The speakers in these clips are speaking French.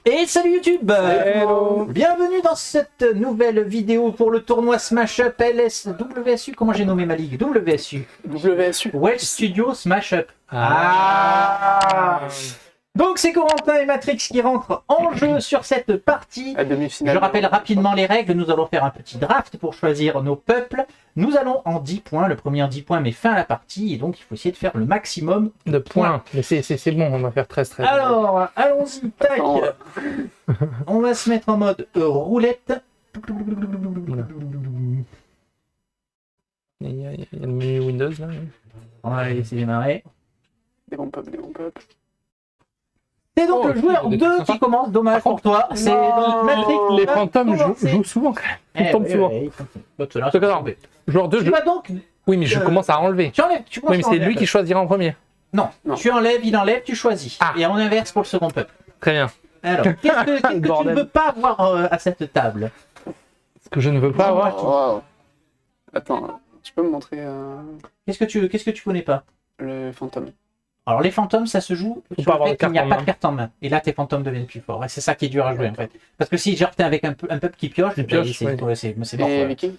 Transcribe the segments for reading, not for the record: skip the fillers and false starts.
Et salut YouTube. Hello. Bienvenue dans cette nouvelle vidéo pour le tournoi Smash Up LS WSU. Comment j'ai nommé ma ligue? WSU. WSU. Wedge Studio Smash Up. Donc c'est Corentin et Matrix qui rentrent en jeu sur cette partie. La demi-finale. Je rappelle rapidement les règles. Nous allons faire un petit draft pour choisir nos peuples. Nous allons en 10 points. Le premier en 10 points met fin à la partie. Et donc il faut essayer de faire le maximum de points. Mais c'est bon, on va faire 13-13. Alors, allons-y, tac. On va se mettre en mode roulette. Il y a le menu Windows là. On va laisser démarrer. Des bons peuples, des bons peuples. C'est donc le joueur 2 qui commence, dommage pour toi. C'est donc Matrix. Les fantômes jouent souvent quand même. Ils tombent souvent. Joueur 2, Tu vas donc. oui, mais je commence à enlever. Tu enlèves, tu Oui, mais c'est lui qui choisira en premier. Non, tu enlèves, il enlève, tu choisis. Et on inverse pour le second peuple. Très bien. Alors, qu'est-ce que tu ne veux pas avoir à cette table? Ce que je ne veux pas avoir. Wow. Attends, tu peux me montrer Qu'est-ce que tu connais pas? le fantôme. Alors les fantômes, ça se joue sur avoir le fait de qu'il n'y a carte en pas main. de carte en main. Et là, tes fantômes deviennent plus forts. Et c'est ça qui est dur à jouer en fait. Parce que si genre t'es avec un peuple qui pioche, c'est mort. Et Quoi. Vikings.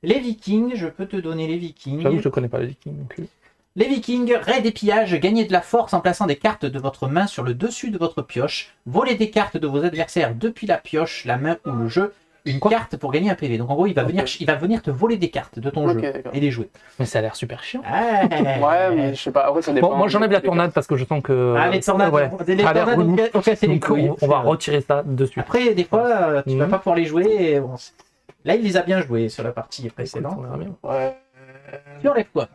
Les Vikings, je peux te donner les Vikings. J'avoue que je connais pas les Vikings non plus. Les Vikings, raid et pillage, gagnez de la force en plaçant des cartes de votre main sur le dessus de votre pioche. Volez des cartes de vos adversaires depuis la pioche, la main ou le jeu. Une carte pour gagner un PV. Donc en gros, il va venir te voler des cartes de ton jeu et les jouer. Mais ça a l'air super chiant. Ouais, mais je sais pas. Après, ça dépend. Bon, moi j'enlève la tornade parce que je sens que. Ah, les tornades, ouais, les ça a l'air tornades relou. ont cassé les Donc, couilles. on va retirer ça de suite. Après, des fois, tu vas pas pouvoir les jouer. Et bon, là, il les a bien joués sur la partie précédente. On verra bien. Ouais. Tu enlèves quoi?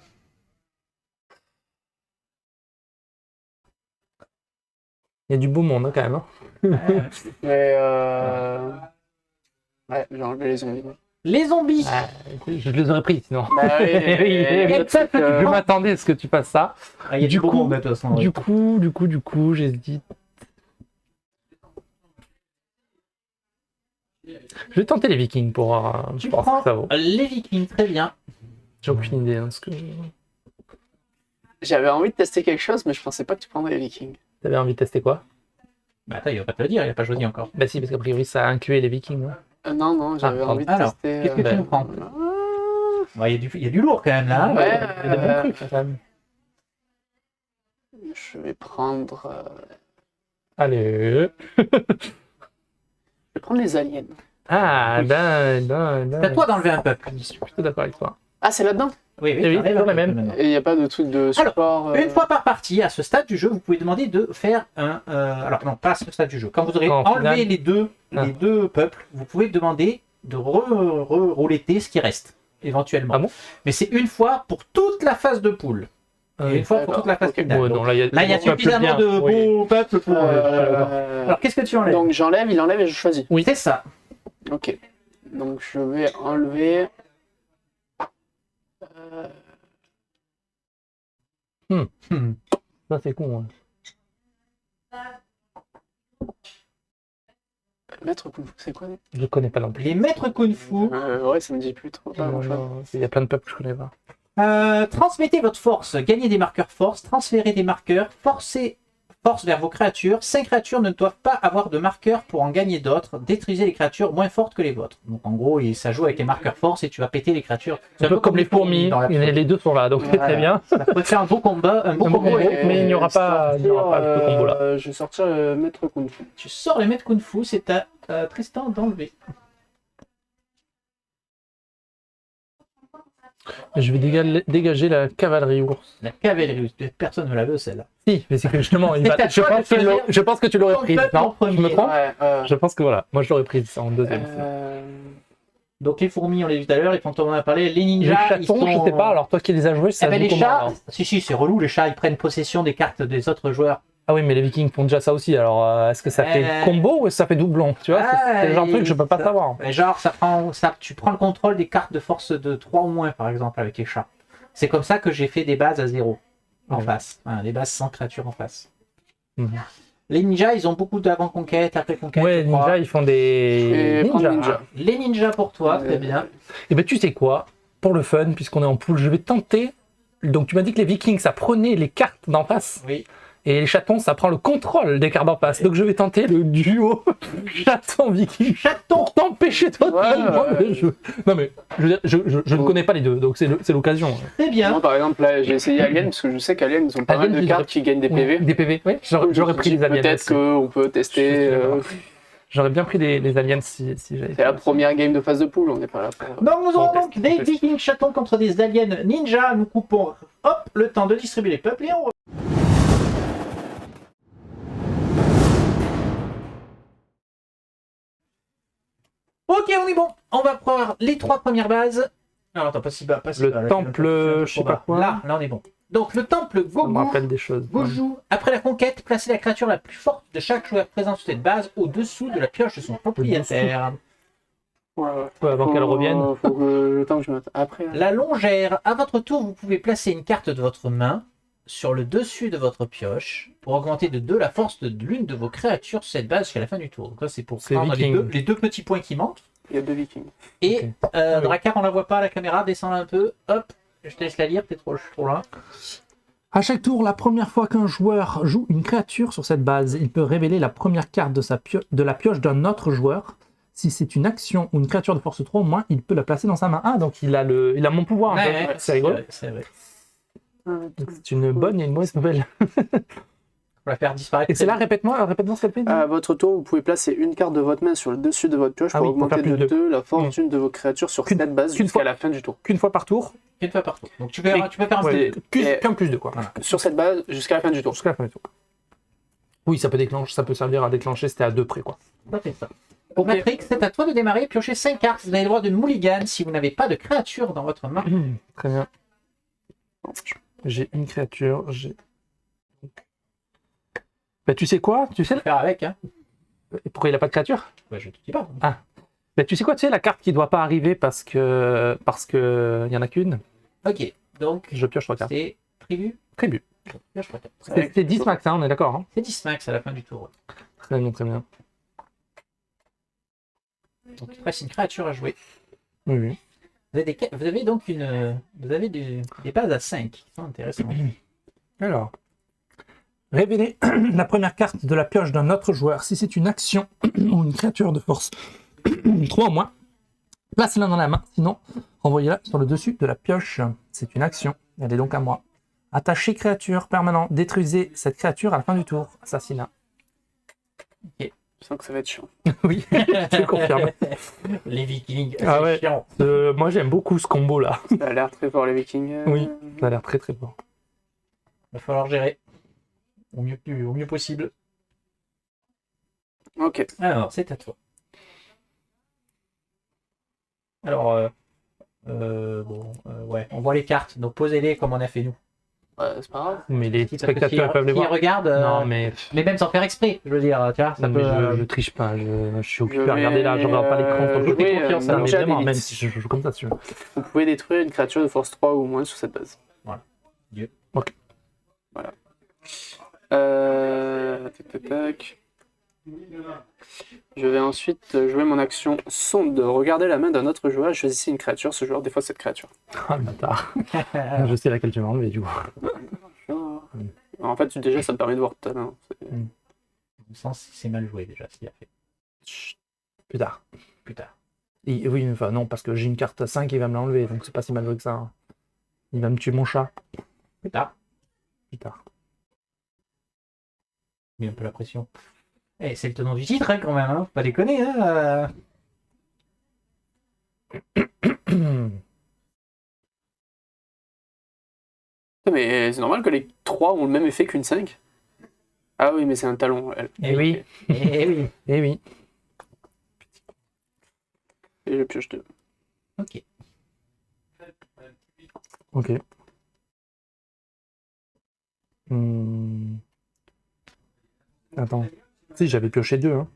Il y a du beau monde hein, quand même. Hein. Mais ouais, j'ai enlevé les zombies. Les zombies. Ah, je les aurais pris sinon. Bah oui, Quel peuple tu Je prends? m'attendais à ce que tu fasses ça. Ah, il y a Du beau coup, monde, de toute façon, ouais. Du coup, j'hésite. Je vais tenter les Vikings pour voir Tu ce prends que ça vaut. les Vikings, très bien. J'ai aucune idée. Hein, ce que... j'avais envie de tester quelque chose, mais je pensais pas que tu prendrais les Vikings. T'avais envie de tester quoi? Bah attends, il va pas te le dire, il a pas choisi encore. Bah si, parce qu'a priori ça incluait les Vikings. Hein. Non, j'avais envie de alors, tester. qu'est-ce que tu nous prends? Ouais, il y a du lourd quand même là. Hein. Ouais, Il y a des bons trucs quand même. je vais prendre. Allez. Je vais prendre les aliens. Ah, Oui. C'est à toi d'enlever un peuple. Je suis plutôt d'accord avec toi. Ah, c'est là-dedans. Oui, Oui, t'enlèves toujours un les mêmes. peuple maintenant. Et il n'y a pas de truc de support. Une fois par partie, à ce stade du jeu, vous pouvez demander de faire un. Alors, non, pas à ce stade du jeu. Quand vous aurez En enlevé finale. les deux peuples, vous pouvez demander de rouletter ce qui reste, éventuellement. Ah bon? Mais c'est une fois pour toute la phase de poule. Et une fois pour toute la phase finale. Ouais, Donc, non, là, il y a, là, il y a suffisamment de beaux peuples pour. Alors, qu'est-ce que tu enlèves? Donc j'enlève, il enlève et je choisis. Oui, c'est ça. Ok. Donc je vais enlever. Ça c'est con. Hein. Maître Kung Fu, c'est quoi? Je connais pas non plus. Les maîtres Kung Fu. Ouais, ça me dit plus trop. Pas grand-chose. Il y a plein de peuples que je connais pas. Transmettez votre force, gagnez des marqueurs force, transférez des marqueurs, forcez force vers vos créatures. 5 créatures ne doivent pas avoir de marqueurs pour en gagner d'autres. Détruisez les créatures moins fortes que les vôtres. Donc en gros, ça joue avec les marqueurs force et tu vas péter les créatures. C'est un peu comme les fourmis, dans la les deux sont là, donc c'est très bien. Ça pourrait faire un beau combat, un beau Un beau combo. combo. Mais il n'y aura pas ce combo-là. Je vais sortir le Maître Kung Fu. Tu sors les maîtres Kung Fu, c'est à Tristan d'enlever. Je vais dégager la cavalerie ours. La cavalerie, personne ne la veut celle-là. Si, mais c'est que justement, C'est à toi de choisir je pense que tu l'aurais ton prise. peuple en Non, je me premier. trompe. Ouais, Je pense que voilà, moi je l'aurais prise en deuxième. Donc les fourmis, on l'a vu tout à l'heure, les fantômes, on en a parlé. Les Les ninjas, ils chatons, sont... je sais pas, alors toi qui les as joués, ça Eh ben, joue les comment, chats, alors si, c'est relou, les chats, ils prennent possession des cartes des autres joueurs. Ah oui, mais les Vikings font déjà ça aussi, alors est-ce que ça fait combo ou est-ce que ça fait doublon? Tu vois, c'est le genre de truc que je peux pas savoir. Mais genre, tu prends le contrôle des cartes de force de 3 ou moins, par exemple, avec les chats. C'est comme ça que j'ai fait des bases à 0 en face. Voilà, des bases sans créatures en face. Les ninjas, ils ont beaucoup d'avant-conquête, après-conquête. Ouais, les ninjas, ils font des ninjas. Les ninjas pour toi, très bien. Et ben tu sais quoi? Pour le fun, puisqu'on est en poule, je vais tenter. Donc tu m'as dit que les Vikings, ça prenait les cartes d'en face. Oui. Et les chatons, ça prend le contrôle des cartes d'impasse. Donc je vais tenter le duo chaton-viking. Chaton pour t'empêcher totalement le jeu. Non mais, je ne connais pas les deux, donc c'est l'occasion. Très bien. Moi, par exemple, là, j'ai essayé Alien, parce que je sais qu'Alien, ils ont pas mal de cartes qui gagnent des PV. Des PV, oui. J'aurais pris les aliens. Peut-être qu'on peut tester. J'aurais bien pris les aliens si j'avais. C'est la première game de phase de poule, on n'est pas là pour. Donc nous aurons donc des vikings chatons contre des aliens ninja. Nous coupons, hop, le temps de distribuer les peuples et on... Ok, on est bon. On va prendre les 3 premières bases. Alors attends, pas si bas, pas si bas. Le temple, je sais pas quoi. Là, on est bon. Donc le temple Ça me Gogu. rappelle des choses. Goju. Après la conquête, placez la créature la plus forte de chaque joueur présent sur cette base au-dessous de la pioche de son propriétaire. Ouais, avant qu'elle revienne. Faut que le temps que je mette. Après. La longère. À votre tour, vous pouvez placer une carte de votre main sur le dessus de votre pioche pour augmenter de 2 la force de l'une de vos créatures sur cette base jusqu'à la fin du tour. Donc là, c'est pour prendre les deux petits points qui manquent. Il y a 2 vikings. Et Drakkar, on la voit pas à la caméra, descend un peu. Hop, je te laisse la lire, je suis trop loin. À chaque tour, la première fois qu'un joueur joue une créature sur cette base, il peut révéler la première carte de la pioche d'un autre joueur. Si c'est une action ou une créature de force 3 au moins, il peut la placer dans sa main. Ah, donc il a mon pouvoir. Ouais, c'est rigolo. C'est vrai. C'est une bonne et une mauvaise nouvelle. On va la faire disparaître. Et c'est là, répète-moi ce qu'elle fait. À votre tour, vous pouvez placer une carte de votre main sur le dessus de votre pioche pour augmenter de 2 la force d'une de vos créatures sur cette base jusqu'à la fin du tour. Qu'une fois par tour. Une fois par tour. Donc tu peux faire un qu'un plus de quoi. Voilà. Sur cette base jusqu'à la fin du tour. Jusqu'à la fin du tour. Oui, ça peut servir à déclencher, c'était à 2 près quoi. Ça fait ça. Pour Matrix, c'est à toi de démarrer, piocher 5 cartes. Vous avez le droit de mulligan si vous n'avez pas de créature dans votre main. Très bien. J'ai une créature, Bah, tu sais quoi? Tu sais faire avec, hein. Et pourquoi il n'a pas de créature? Bah, je te dis pas. Ah. Bah, tu sais quoi? Tu sais la carte qui ne doit pas arriver parce que y en a qu'une. Ok, donc je pioche 3 cartes. C'est prévu. C'est 10 max, hein, on est d'accord. Hein, c'est 10 max à la fin du tour. Ouais. Très bien, très bien. Donc il reste une créature à jouer. Oui. Vous avez donc des bases à 5 qui sont intéressantes. Alors, révéler la première carte de la pioche d'un autre joueur. Si c'est une action ou une créature de force 3 ou moins, placez-la dans la main. Sinon, renvoyez-la sur le dessus de la pioche. C'est une action. Elle est donc à moi. Attachez créature permanent. Détruisez cette créature à la fin du tour. Assassinat. Ok. Je sens que ça va être chiant. Oui, je confirme. Les Vikings, ah ouais. chiant. Moi, j'aime beaucoup ce combo-là. Ça a l'air très fort, les Vikings. Oui, ça a l'air très très fort. Il va falloir gérer au mieux possible. Ok. Alors, c'est à toi. Alors, ouais, on voit les cartes, donc posez-les comme on a fait nous. C'est pas grave. Mais les spectateurs peuvent les voir. Regardent, non, mais même sans faire exprès, je veux dire, tu vois, ça non, peut, je triche pas, je suis occupé à regarder là, je regarde pas l'écran, donc je fais confiance à mais vraiment, même si je joue comme ça, tu vois. Vous pouvez détruire une créature de force 3 ou moins sur cette base. Voilà. Dieu. Ok. Voilà. Tac. Je vais ensuite jouer mon action sonde de regarder la main d'un autre joueur. Choisissez une créature, ce joueur défausse cette créature. Ah le bâtard. Je sais laquelle tu vas enlever du coup. En fait, déjà, ça me permet de voir ta main. Au sens, c'est mal joué déjà, ce qu'il a fait. Chut. Plus tard. Et, oui, enfin non, parce que j'ai une carte à 5, il va me l'enlever, donc c'est pas si mal joué que ça. Il va me tuer mon chat. Plus tard. Mais un peu la pression. Eh, c'est le tenant du titre, hein, quand même, hein. Faut pas déconner, hein. Mais c'est normal que les 3 ont le même effet qu'une 5. Ah oui, mais c'est un talon. Elle. Eh oui. Et je pioche 2. Ok. Attends. Si, j'avais pioché 2. Hein.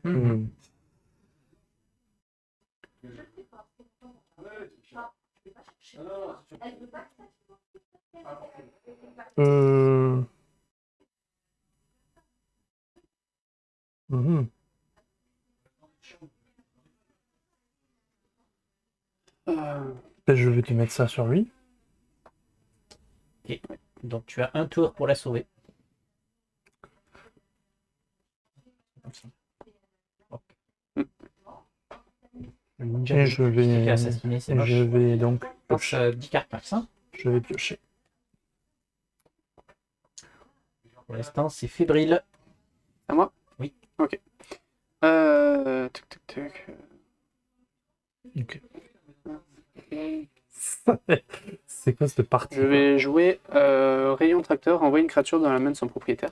Je vais te mettre ça sur lui. Ok. Donc tu as un tour pour la sauver. Et je vais donc piocher 10 cartes max. Hein. Je vais piocher. Pour l'instant, c'est fébrile. À moi? Oui. Ok. Ok. C'est quoi cette partie? Je vais jouer Rayon Tracteur, envoyer une créature dans la main de son propriétaire.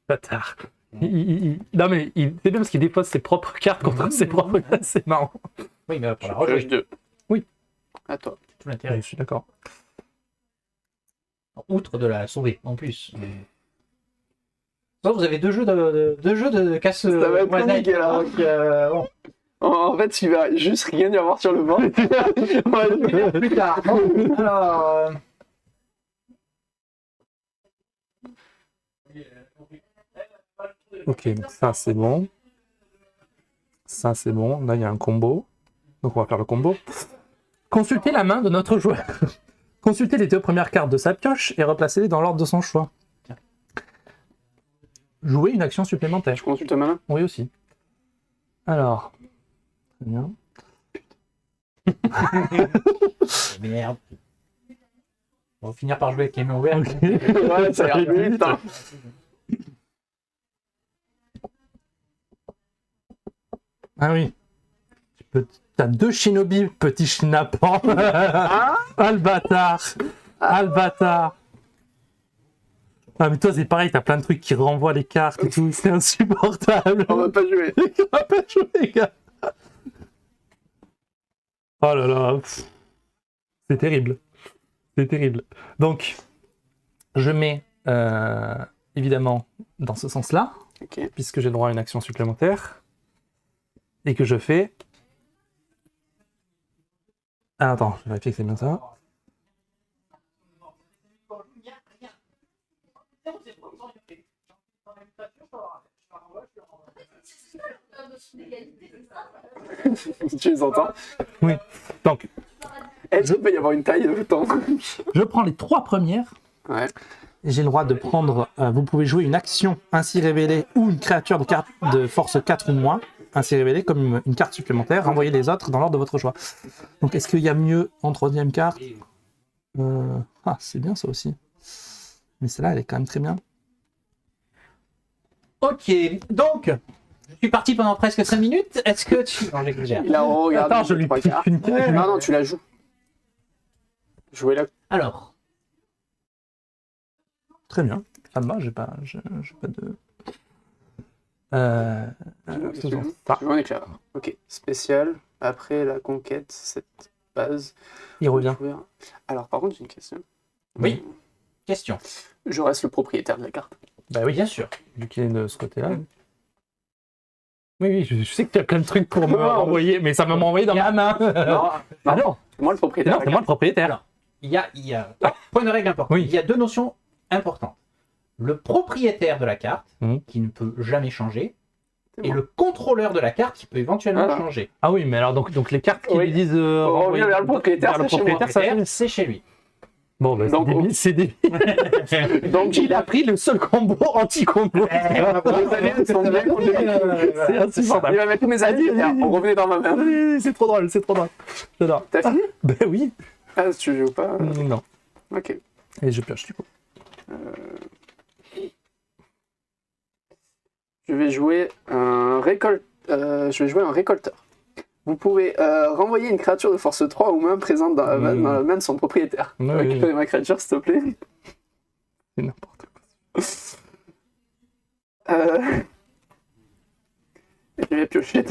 Bâtard. Non mais c'est bien parce qu'il dépose ses propres cartes contre ses propres cartes, c'est marrant. Oui, mais pour la Pioche rejouer. 2. Oui. À toi. C'est tout l'intérêt. Je suis d'accord. Outre de la sauver, en plus. Donc, vous avez deux jeux de casse. Ça va être compliqué, là. Donc, bon. En fait, il va juste rien y avoir sur le banc. On va le finir plus tard. Bon, alors. Ok, donc ça c'est bon. Ça c'est bon. Là il y a un combo. Donc on va faire le combo. Consultez la main de notre joueur. Consultez les 2 premières cartes de sa pioche et replacez-les dans l'ordre de son choix. Jouez une action supplémentaire. Je consulte ma main. Oui aussi. Alors. Très bien. Merde. On va finir par jouer avec les mains ouvertes. Ouais, ça a l'air vite. Hein. Ah oui. T'as 2 shinobi, petit schnappant. Ah le bâtard. Ah le bâtard. Ah mais toi c'est pareil, t'as plein de trucs qui renvoient les cartes et tout, c'est insupportable. On va pas jouer. On va pas jouer, gars. Oh là là. C'est terrible. C'est terrible. Donc, je mets évidemment dans ce sens-là, Okay. puisque j'ai le droit à une action supplémentaire, et que je fais... Ah, attends, je vais vérifier que c'est bien ça. Tu les entends? Oui. Donc, est-ce qu'il peut y avoir une taille de le temps? je prends les 3 premières. Ouais. Et j'ai le droit de prendre... vous pouvez jouer une action ainsi révélée ou une créature de force 4 ou moins, ainsi révélée comme une carte supplémentaire. Renvoyez les autres dans l'ordre de votre choix. Donc, est-ce qu'il y a mieux en 3e carte? Ah, c'est bien ça aussi. Mais celle-là, elle est quand même très bien. Ok, donc, je suis parti pendant presque 5 minutes. Est-ce que tu... Non, j'exagère. Il a regardé. Attends, je lui pique une carte. Non, non, tu la joues. Jouez là. Alors, Très bien. Ça me va, j'ai pas de... faisons ça. Je veux un éclair. Ok, spécial. Après la conquête, cette base. Il revient. Alors, par contre, j'ai une question. oui, question. Je reste le propriétaire de la carte. Bah oui, Bien sûr. vu qu'il est de ce côté-là. Oui, je sais que tu as plein de trucs pour me renvoyer, mais ça m'a envoyé dans ma main. Non, Ah non, c'est moi le propriétaire. non, c'est moi le propriétaire. Alors, il y a... Point de règle important. Oui. Il y a 2 notions importantes. Le propriétaire de la carte, qui ne peut jamais changer, et le contrôleur de la carte qui peut éventuellement changer. Ah oui, mais alors donc les cartes qui Oui. lui disent On revient vers le propriétaire, vers le c'est chez moi. propriétaire, ça C'est chez lui. bon, bah, Donc, c'est débile. Donc, Il a pris le seul combo anti-combo. C'est insupportable. Il va mettre tous mes amis. On revenait dans ma main. C'est trop drôle, c'est trop drôle. J'adore. T'as fini? Ben oui. Ah, si tu joues pas. Non. Ok. Et je pioche du coup. Je vais jouer un récolteur. Vous pouvez renvoyer une créature de force 3 ou moins présente dans la main de son propriétaire. Oui. Récupérez ma créature, s'il te plaît. C'est n'importe quoi. Je vais piocher.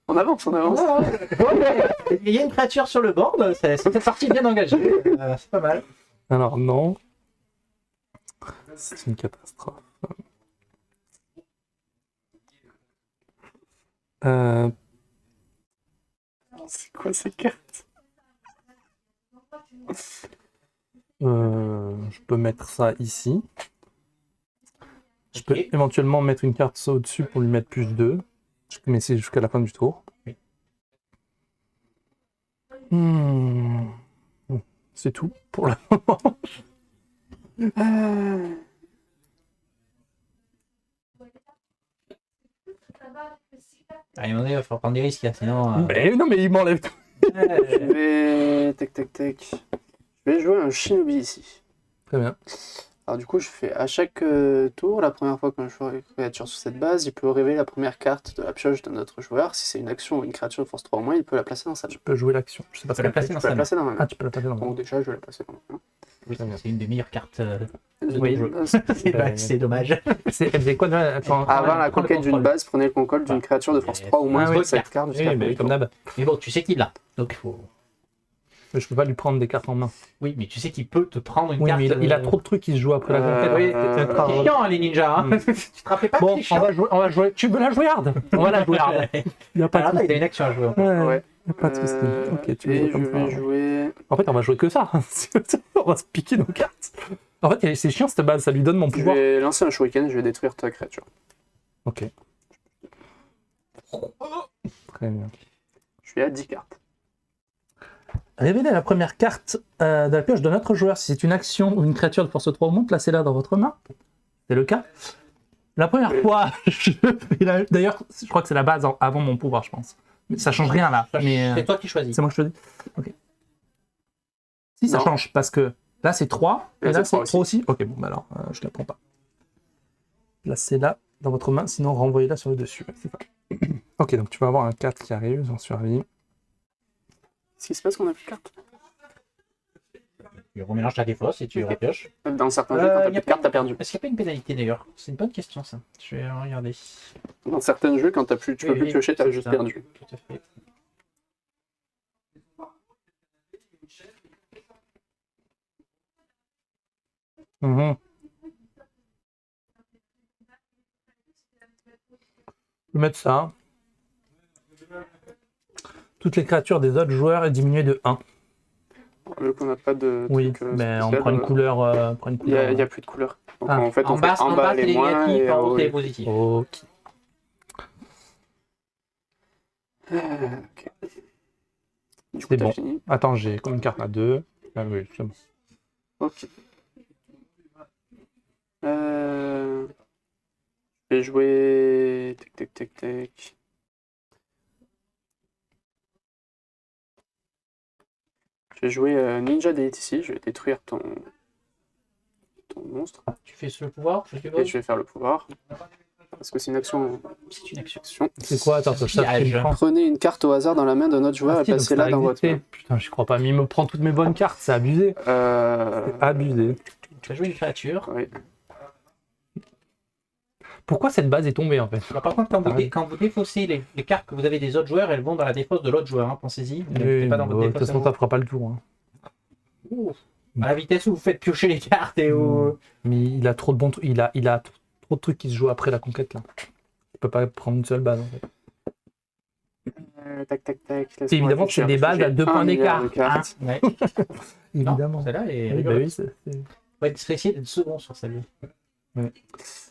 On avance. Il y a une créature sur le board, c'est parti bien engagée. C'est pas mal. Alors non. C'est une catastrophe. C'est quoi ces cartes? Je peux mettre ça ici. Je peux Ok. éventuellement mettre une carte ça au-dessus pour lui mettre plus 2. Mais c'est jusqu'à la fin du tour. Oui. C'est tout pour le moment. À un moment donné, il va falloir prendre des risques, là, sinon... Mais non, mais il m'enlève tout. Je vais. Tac, tac, tac. Je vais jouer un shinobi ici. Très bien. Alors, du coup, je fais à chaque tour, la première fois qu'un joueur une créature sur cette base, il peut révéler la première carte de la pioche d'un autre joueur. Si c'est une action ou une créature de force 3 ou moins, il peut la placer dans sa main. Tu peux jouer l'action. Je sais pas Tu peux la placer Je dans peux la sa main. placer dans ma main. Ah, tu peux la taper dans le Donc, déjà, je vais la placer dans ma main. Oui, c'est une des meilleures cartes de Oui, jeu. base. C'est dommage. Elle faisait quoi attends, Avant la prends le conquête d'une contrôle. base, prenez le contrôle d'une créature de force 3 ou moins Ah sur oui, cette carte jusqu'à Oui, la mais fin du comme tour. d'hab. Mais bon, tu sais qu'il l'a. Donc, il faut... Je peux pas lui prendre des cartes en main. Oui, mais tu sais qu'il peut te prendre une Oui, carte... mais il a trop de trucs qui se jouent après la conquête. oui, C'est très C'est chiant, hein, les ninjas. Hein. Tu te rappelais pas que Bon, c'est chiant. on va jouer. Tu veux la jouer hard? On va la jouer hard. Il n'y a pas Alors de là, souci. il a une action à jouer. Ouais, Ouais. y a pas de souci. Ok, tu Et veux je comme vais ça. jouer. En fait, on va jouer que ça. On va se piquer nos cartes. En fait, c'est chiant cette base, ça lui donne mon Je pouvoir. vais lancer un shuriken, je vais détruire ta créature. Ok. Très bien. Je suis à 10 cartes. Révélez la première carte de la pioche de notre joueur. Si c'est une action ou une créature de force 3 ou moins, placez-la dans votre main. C'est le cas. La première fois, d'ailleurs, je crois que c'est la base avant mon pouvoir, je pense. Mais ça change rien là. Mais C'est toi qui choisis. c'est moi que je te dis. Ok. Si, ça Non. change, parce que là c'est 3, et Là, là c'est c'est 3 aussi. Ok, bon, bah alors, je la prends pas. Placez-la dans votre main, sinon renvoyez-la sur le dessus. Ouais, c'est ça. Ok, donc tu vas avoir un 4 qui arrive, j'en survie. Qu'est-ce qui se passe quand on a plus de cartes? Tu remélanges la défausse et tu repioches. Dans certains jeux, quand t'as y a plus de cartes, t'as perdu. Est-ce qu'il n'y a pas une pénalité d'ailleurs? C'est une bonne question ça. Je vais regarder. Dans certains jeux, quand tu peux plus piocher, t'as c'est juste ça. perdu. Tout à fait. Mhm. Je vais mettre ça. Toutes les créatures des autres joueurs est diminuée de 1. Vu qu'on n'a pas de. Oui, truc, mais on spécial, prend une couleur. Il n'y a plus de couleur. Donc Ah. en fait, En on bas, fait en bas c'est les moins négatif, et en en haut haut c'est les... positif. Ok. Ok. Du coup, C'est t'as bon. fini. Attends, j'ai comme une carte à 2. Ah oui, c'est bon. Ok. Je vais jouer. Tac, tac, tac, tac. Je vais jouer Ninja Date ici. Je vais détruire ton monstre. Tu fais ce pouvoir, je Et suppose. je vais faire le pouvoir. Parce que c'est une action. C'est une action. C'est quoi? Attends, ça Pillage. tu me prends. Prenez une carte au hasard dans la main d'un autre joueur Ah, et si, donc placez-la ça a dans votre existé. main. Putain, je crois pas. Mais il me prend toutes mes bonnes cartes, c'est abusé. C'est abusé. Tu vas jouer une créature. Oui. Pourquoi cette base est tombée en fait? Alors, par contre, quand vous défaussez les cartes que vous avez des autres joueurs, elles vont dans la défausse de l'autre joueur. Hein. Pensez-y. Ne mettez pas dans votre De toute défausse. façon, ça fera pas le tour. Hein. Ouh. À la vitesse où vous faites piocher les cartes et où... Mais il a trop de bons trucs. Il a trop de trucs qui se jouent après la conquête là. Il peut pas prendre une seule base en fait. Tac, tac, tac. C'est évidemment que c'est des bases à 2 points d'écart. Hein, ouais. Évidemment. Non, celle-là est Oui, bah rigolote. oui, c'est- Faut essayer d'être second sur celle-là.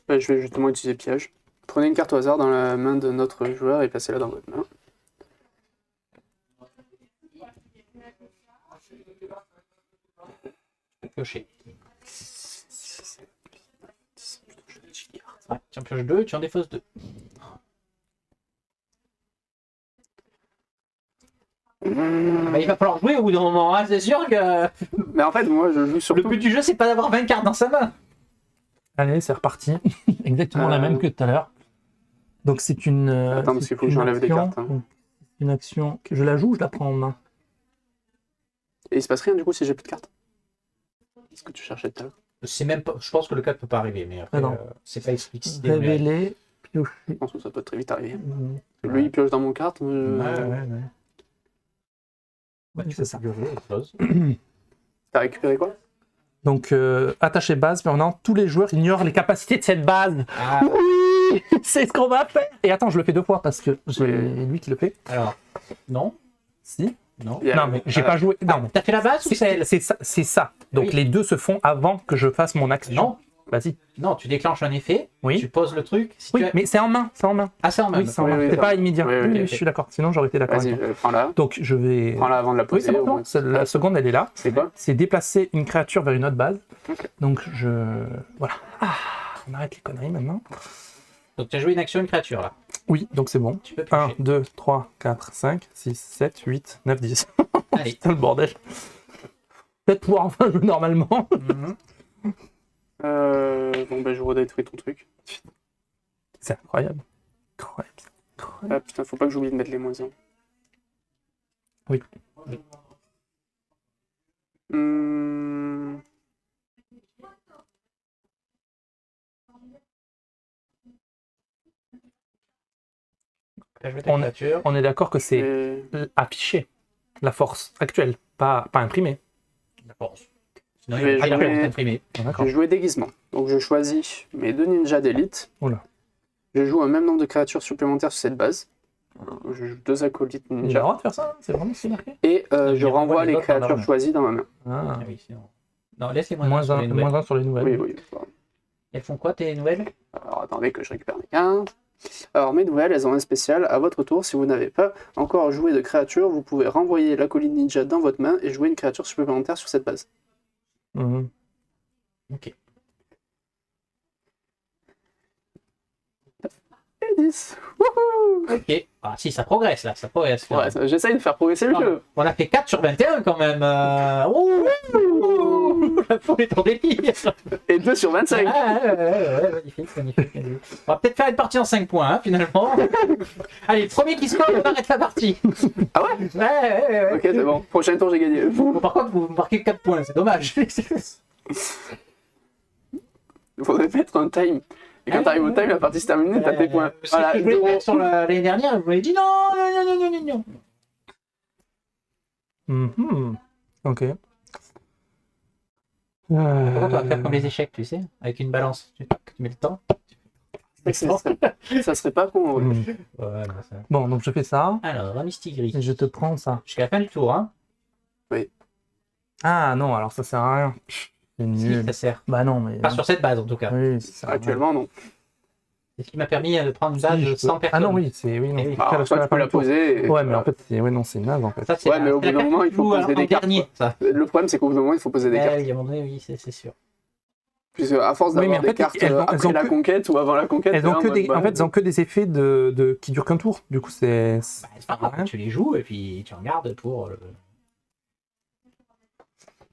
Je vais justement utiliser piège. Prenez une carte au hasard dans la main de notre joueur et placez-la dans votre main. Piocher. Ouais, tu en pioches 2, tu en défausses 2. Bah, il va falloir jouer au bout d'un moment, hein, c'est sûr que Mais en fait, moi, je joue le surtout. but du jeu, c'est pas d'avoir 20 cartes dans sa main. Allez, c'est reparti. Exactement la même que tout à l'heure. Donc c'est une. Attends, parce c'est qu'il faut que une j'enlève des action- cartes, hein. Une action. Je la joue ou je la prends en main? Et il se passe rien du coup si j'ai plus de cartes. C'est ce que tu cherchais tout à l'heure. C'est même pas, je pense que le 4 peut pas arriver, mais après, Ah non. c'est pas explicité. mais- Révéler, piocher. Je pense que ça peut très vite arriver. Ouais, Lui, il pioche dans mon carte. ouais. Bah, tu C'est peux ça. piocher autre chose. T'as récupéré quoi? Donc, attacher base, maintenant, tous les joueurs ignorent les capacités de cette base. Ah, Oui, c'est ce qu'on va faire. Et attends, je le fais 2 fois parce que c'est Oui. lui qui le fait. alors, non, Si. non. Il y a- Non, mais j'ai pas joué. Non, mais T'as fait la base ou c'est elle? c'est ça, c'est ça. Donc Oui. les deux se font avant que je fasse mon action. Non, Vas-y. non, tu déclenches un effet, Oui. tu poses le truc. Si Oui, tu as... mais c'est en main, c'est en main. Ah, c'est en même. Oui, c'est en Oui, main. oui, C'est ça pas va. immédiat. Oui, oui, Oui, ok. je suis d'accord. Sinon, j'aurais été d'accord. Vas-y, avec toi. prends-la. Donc je vais. Prends-la avant de la Oui, poser. c'est bon. au non, moins. la seconde, elle est là. C'est quoi? C'est déplacer une créature vers une autre base. Ok. Donc je. Voilà. Ah, on arrête les conneries maintenant. Donc tu as joué une action, une créature là. Oui, donc c'est bon. Tu peux 1, piocher. 2, 3, 4, 5, 6, 7, 8, 9, 10. Allez. Putain, le bordel. Peut-être pouvoir enfin jouer normalement. Mhm. Bon, ben, je redétruis ton truc. C'est incroyable. Incroyable. Incroyable. Ah putain, faut pas que j'oublie de mettre les moins 1. Oui. Fais jouer ta créature. On est d'accord que c'est Et... affiché, la force actuelle, pas imprimé. La force. Sinon, Je il n'y vais a pas de jouer- force imprimée. Ah, d'accord. J'ai joué déguisement. Donc je choisis mes 2 ninjas d'élite. Oula. Je joue un même nombre de créatures supplémentaires sur cette base. Je joue 2 acolytes Il a le ninja. droit de faire ça, c'est vraiment ce qui est marqué. Et je Il renvoie renvoie les les autres dans leur créatures main. choisies dans ma main. Ah. Ah oui, sinon... Non, laisse les moins 1 sur les nouvelles. Moins 1 sur les nouvelles. Oui, oui. Bon. Elles font quoi tes nouvelles? Alors attendez que je récupère mes cartes. Alors mes nouvelles, elles ont un spécial. À votre tour, si vous n'avez pas encore joué de créature, vous pouvez renvoyer l'acolyte ninja dans votre main et jouer une créature supplémentaire sur cette base. Mhm. Ok. Et 10. Wouhou. Ok. Ah si, ça progresse là, ça progresse. Ouais, j'essaye de faire progresser le Ah, jeu. on a fait 4 sur 21 quand même. Ouh, la foule est en délire. Et 2 sur 25. Ouais, magnifique, magnifique. On va peut-être faire une partie en 5 points, hein, finalement. Allez, le premier qui score, on arrête la partie. Ah ouais? Ouais. Ok, c'est bon. Prochain tour, j'ai gagné. Bon, par contre, vous marquez 4 points, c'est dommage. Il faudrait mettre un time. Et quand t'arrives au time, la partie se termine, t'as tes points. C'est ce que je voulais faire sur l'année dernière, vous m'avez dit non. Mhm. Ok. Par contre, on va faire comme les échecs, tu sais, avec une balance. Tu mets le temps. Ça serait pas con. Ouais. Mhm. Ouais, bah, ça... Bon, donc je fais ça. Alors, un Mistigris. Et je te prends ça. Jusqu'à la fin du tour, hein. Ah non, alors ça sert à rien. C'est Si, nul. ça sert. Bah non, mais. Pas sur cette base, en tout cas. Oui, ça sert à rien. Actuellement, non. C'est ce qui m'a permis de prendre une Si, base je de peux- 100 personnes. Ah non, oui, c'est. Oui, non. Eh oui. c'est Alors, jusqu'à toi, tu peux fin la du tour. poser. Ouais, mais en fait, c'est. Ouais, non, c'est naze en fait. Ça, c'est Ouais, mais au bout d'un moment, il faut poser des cartes, dernier, quoi. ça. Le problème, c'est qu'au bout d'un moment, il faut poser des cartes. Oui, à un moment donné, oui, c'est sûr. Puisque à force Oui, mais d'avoir en des fait, cartes elles ont après la que- conquête ou avant la conquête, Elles ont t'es que là en des, mode, en fait, elles ont que des effets qui durent qu'un tour. Du coup, c'est. Bah, c'est pas grave, tu les joues et puis tu regardes pour.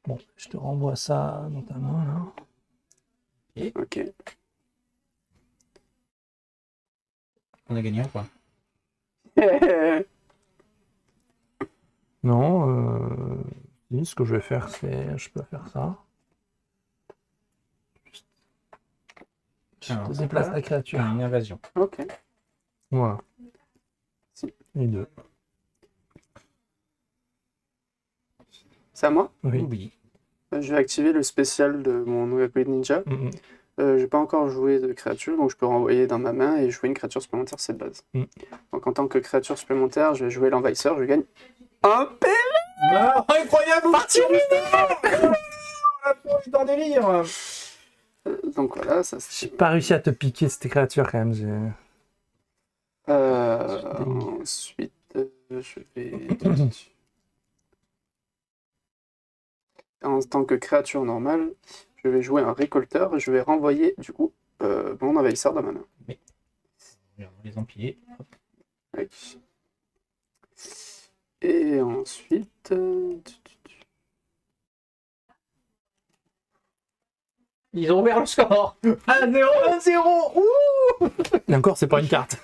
Bon, je te renvoie ça dans ta main là. Ok. On a gagné un point. Non, ce que je vais faire, c'est. Je peux faire ça. Je Alors, te c'est déplace pas- la créature. Une invasion. Ok. Voilà. Si. Les deux. C'est à moi. Oui. Oui. Je vais activer le spécial de mon Nogakoid Ninja. Mhm. J'ai pas encore joué de créature, donc je peux renvoyer dans ma main et jouer une créature supplémentaire sur cette base. Mm. Donc en tant que créature supplémentaire, je vais jouer l'envahisseur, je gagne un P. Incroyable partie La foule est en délire. Donc voilà, ça J'ai c'est. pas réussi à te piquer cette créature quand même. Ensuite, je vais. En tant que créature normale, je vais jouer un récolteur et je vais renvoyer du coup mon envahisseur dans ma main. On va les empiler. Tac. Et ensuite. Ils ont ouvert le score. 1-0, 1-0. Ouh. Et encore, c'est pas une carte.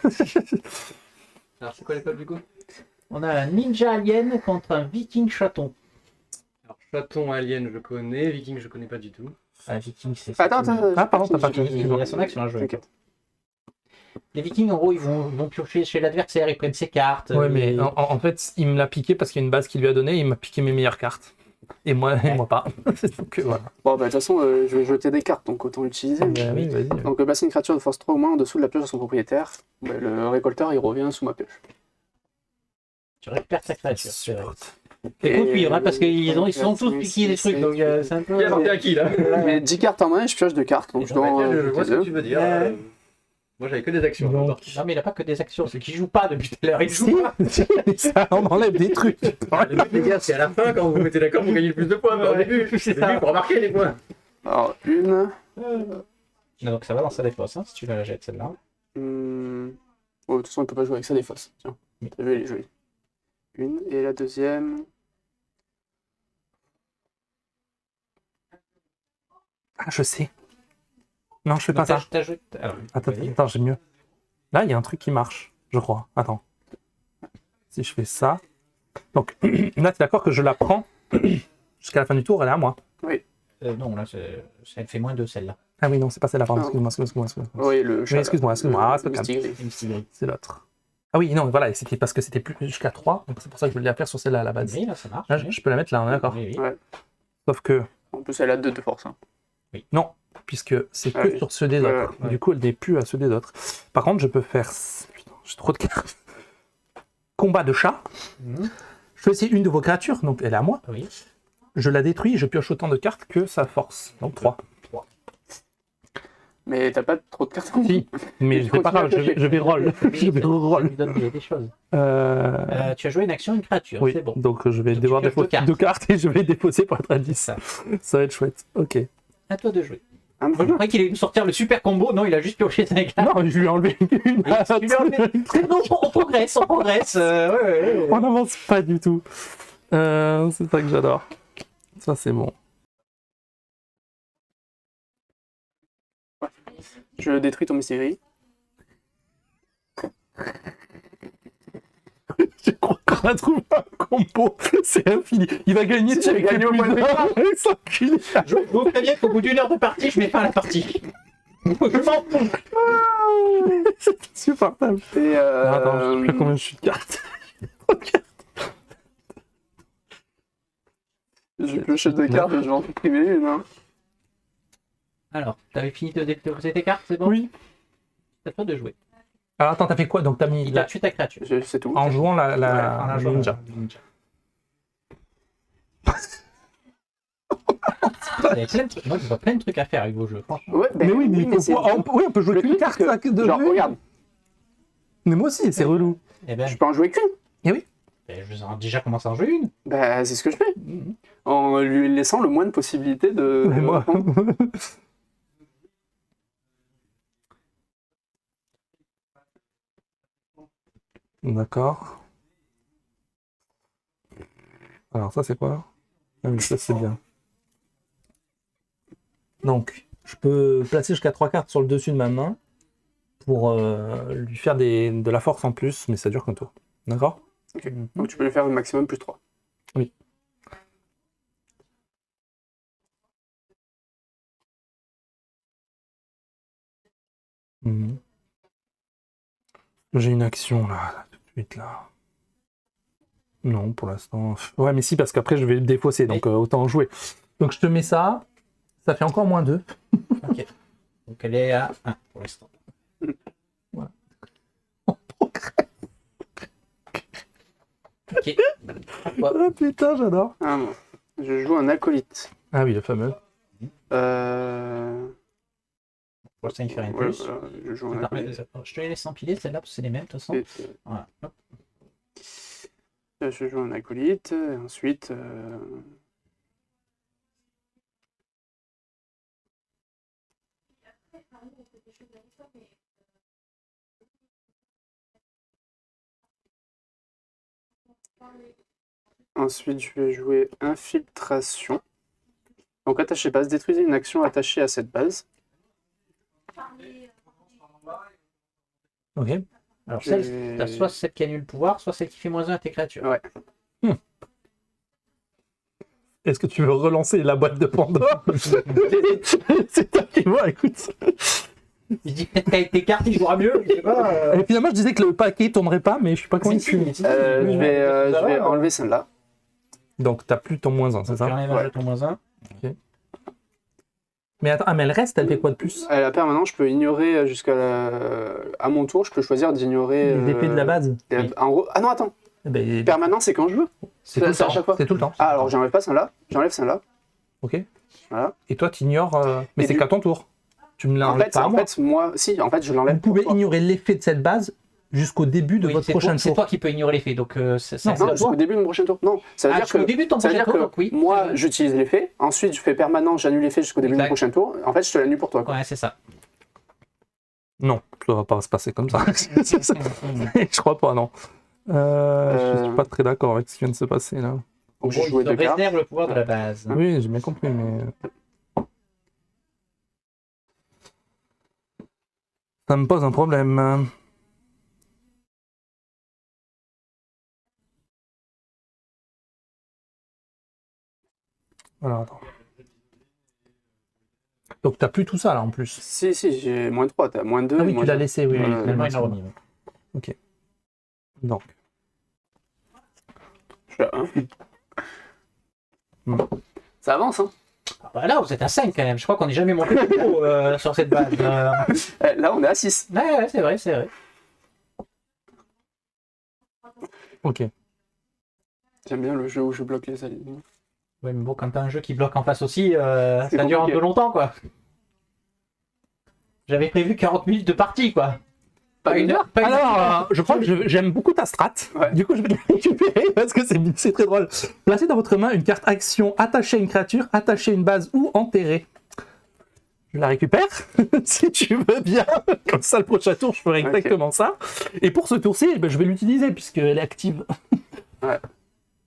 Alors, c'est quoi l'école du coup? On a un ninja alien contre un viking chaton. Alors, chaton alien, je connais. Viking, je connais pas du tout. Ah, viking, c'est. Attends. Ah, pardon, t'as pas Il a son action à jouer. T'inquiète. Les vikings, en gros, ils vont piocher chez l'adversaire, ils prennent ses cartes. Ouais, mais et- en fait, il me l'a piqué parce qu'il y a une base qu'il lui a donnée, il m'a piqué mes meilleures cartes. Et moi pas. Donc voilà. Bon, bah de toute façon, je vais jeter des cartes, donc autant l'utiliser. Bah oui, vas-y. Donc, passer une créature de force 3 ou moins en dessous de la pioche de son propriétaire. Bah, le récolteur, il revient sous ma pioche. Tu récupères ta créature. c'est vrai. Supporte. Il faut suivre, hein, parce qu'ils donc, sont tous cinq, piqués des six, trucs, donc sept, c'est un peu. Qui a marqué à qui là Mais 10 cartes en main et je pioche 2 cartes. Donc, je dois Bah, en tiens, je jeter vois ce que deux. tu veux dire. Ouais. Moi, j'avais que des actions. Donc, encore. Non, mais il n'a pas que des actions, c'est qu'il joue pas depuis tout à l'heure. Il joue Si, pas. ça, on enlève des trucs. Le but, les gars, c'est à la fin, quand vous vous mettez d'accord pour gagner le plus de points. Mais au Ouais, début, c'est au ça. début, pour marquer les points. Alors, une. Donc ça va dans sa défausse, hein, si tu la jettes celle-là. Oh, de toute façon, il peut pas jouer avec ça des fausses. Tiens, Oui. t'as vu, elle est jolie. Une, et la deuxième... Ah, je sais. Non, je fais pas Donc, ça. t'as joué. Alors, Attends, j'ai mieux. Là, il y a un truc qui marche, je crois. Attends. Si je fais ça. Donc, là, tu es d'accord que je la prends jusqu'à la fin du tour, elle est à moi. non, là, elle fait moins de celle-là. Ah oui, non, c'est pas celle-là, pardon. Non. Excuse-moi. Oui, le chat. excuse-moi. Ah, c'est pas grave. Misty. C'est l'autre. Ah oui, non, voilà, c'était parce que c'était plus jusqu'à 3, donc c'est pour ça que je voulais la faire sur celle-là à la base. Oui, là, ça marche. Là, oui. je peux la mettre là, on est d'accord. Oui, oui. Ouais. Sauf que, En plus, elle a 2 de force. Hein. non, puisque c'est Ah que oui. sur ceux des autres. Ouais. Du coup, elle n'est plus à ceux des autres. Par contre, je peux faire. Putain, j'ai trop de cartes. Combat de chat. Mhm. Je choisis une de vos créatures, donc elle est à moi. Oui. Je la détruis et je pioche autant de cartes que sa force. Donc 3. Mais t'as pas trop de cartes. Si, mais Tu c'est pas grave, continues à je vais roll. Je vais Je roll. lui donne des choses. Euh, Tu as joué une action, une créature, Oui, c'est bon. donc je vais Donc, devoir tu pioches déposer 2 cartes et je vais déposer pour être à 10. Ça. Ça va être chouette. Ok. À toi de jouer. Ah, Moi, je croyais qu'il allait nous sortir le super combo. Non, il a juste pioché 5 cartes. Non, je lui ai enlevé une. Et tu lui as enlevé- C'est bon, on progresse, on progresse. Ouais. On n'avance pas du tout. C'est ça que j'adore. Ça, c'est bon. Je détruis ton Mystérie. Je crois qu'on a trouvé un combo. C'est infini. Il va gagner Si, avec j'ai gagné les au plus point de d'un. départ. C'est enculé. Je vous préviens qu'au bout d'une heure de partie, je mets fin à la partie. Je m'en fous. C'est insupportable. Et Attends, je sais combien je suis de cartes. je pioche 2 cartes et je vais en supprimer une. Hein. Alors, t'avais fini de déposer tes cartes, c'est bon? Oui. C'est à toi de jouer. Alors attends, t'as fait quoi? Donc t'as mis Il la... a tué ta créature. C'est tout. en jouant la En la jouant, ninja. ninja. Vous avez plein de trucs. Moi, je vois plein de trucs à faire avec vos jeux, franchement. Ouais, ben, Mais oui, mais c'est- on peut jouer le qu'une truc, carte. c'est là, de Genre, jeu. regarde, Mais moi aussi, c'est relou. Eh ben, je peux en jouer qu'une. je vous ai déjà commencé à en jouer une. Bah, c'est ce que je fais. Mhm. En lui laissant le moins de possibilités de. Mais moi. D'accord. Alors ça c'est quoi? Ah oui, ça c'est bien. Donc, je peux placer jusqu'à 3 cartes sur le dessus de ma main pour lui faire de la force en plus, mais ça dure qu'un tour. D'accord? Ok. Donc tu peux lui faire un maximum plus 3. Oui. Mhm. J'ai une action là, tout de suite là. Non, pour l'instant. Ouais, mais si, parce qu'après je vais le défausser, donc autant en jouer. Donc je te mets ça, ça fait encore moins 2. Ok. Donc elle est à 1 pour l'instant. Voilà. Ok. À toi. Ah putain, j'adore. Ah bon. Je joue un acolyte. Ah oui, le fameux. Pour l'instant, il fait rien de Ouais, plus. voilà, je joue un Attends, acolyte. je te les laisse empiler, celle-là, parce que c'est les mêmes, de toute façon. Et, Voilà. Hop. je joue un acolyte. Et ensuite. Ensuite, je vais jouer infiltration. Donc, attaché base. Détruisez une action attachée à cette base. Ok. Alors, J'ai- t'as soit celle qui annule le pouvoir, soit celle qui fait -1 à tes créatures. Ouais. Est-ce que tu veux relancer la boîte de Pandore? C'est toi qui vois, écoute. Je dis peut-être qu'avec tes cartes, il jouera mieux. Je sais pas. Et finalement, je disais que le paquet tournerait pas, mais je suis pas convaincu. Je vais enlever celle-là. Donc, t'as plus ton -1, c'est Tu ça? enlèves un Ouais. jeton -1. Mais attends, mais elle reste, elle fait quoi de plus? À la permanence, je peux ignorer à mon tour, je peux choisir d'ignorer. Les épées de la base? Oui. En gros. Ah non, attends. Eh ben, Permanence, c'est quand je veux. c'est tout le c'est à temps. chaque fois. C'est tout le temps. Ah, alors j'enlève pas celle-là. J'enlève celle-là. Ok. Voilà. Et toi, tu ignores. Mais Et c'est du- qu'à ton tour. Tu me En l'enlèves fait, pas à moi. moi, si, en fait, je l'enlève. Vous pour pouvez toi. ignorer l'effet de cette base jusqu'au début de Oui, votre c'est prochain c'est tour. toi qui peux ignorer l'effet. Donc, c'est Non, Non, à jusqu'au toi. début de mon prochain tour. Non, ça veut Ah, dire jusqu'au que. début de ton Ça veut prochain dire tour, que donc oui. moi, j'utilise l'effet. Ensuite, je fais permanence, j'annule l'effet jusqu'au début de mon Exact. prochain tour. En fait, je te l'annule pour toi. Quoi. Ouais, c'est ça. Non, ça va pas se passer comme ça. Je crois pas, non. Je suis pas très d'accord avec ce qui vient de se passer là. Donc, je Bon, joue il te deux cartes. réserve le pouvoir de la base. Oui, j'ai bien compris, mais. Ça me pose un problème. Alors, attends. Donc, t'as plus tout ça là en plus. Si, j'ai moins 3, t'as moins 2. Ah oui, tu l'as laissé, oui. Ouais, Finalement, il l'a remis. Ok. Donc. Je suis à 1. Ça avance, hein. Ah bah là, vous êtes à 5 quand même. Je crois qu'on n'est jamais monté plus haut sur cette base. Là, on est à 6. Ouais, c'est vrai, c'est vrai. Ok. J'aime bien le jeu où je bloque les alignements. Ouais, mais bon, quand t'as un jeu qui bloque en face aussi, C'est ça dure un compliqué. peu longtemps, quoi. J'avais prévu 40 minutes de partie, quoi. Pas une heure, pas une heure. Alors, je crois que j'aime beaucoup ta strat. Ouais. Du coup, je vais la récupérer parce que c'est très drôle. Placez dans votre main une carte action, attachez une créature, attachez une base ou enterrez. Je la récupère, si tu veux bien. Comme ça, le prochain tour, je ferai exactement ça. Et pour ce tour-ci, ben, je vais l'utiliser puisqu'elle est active. Ouais.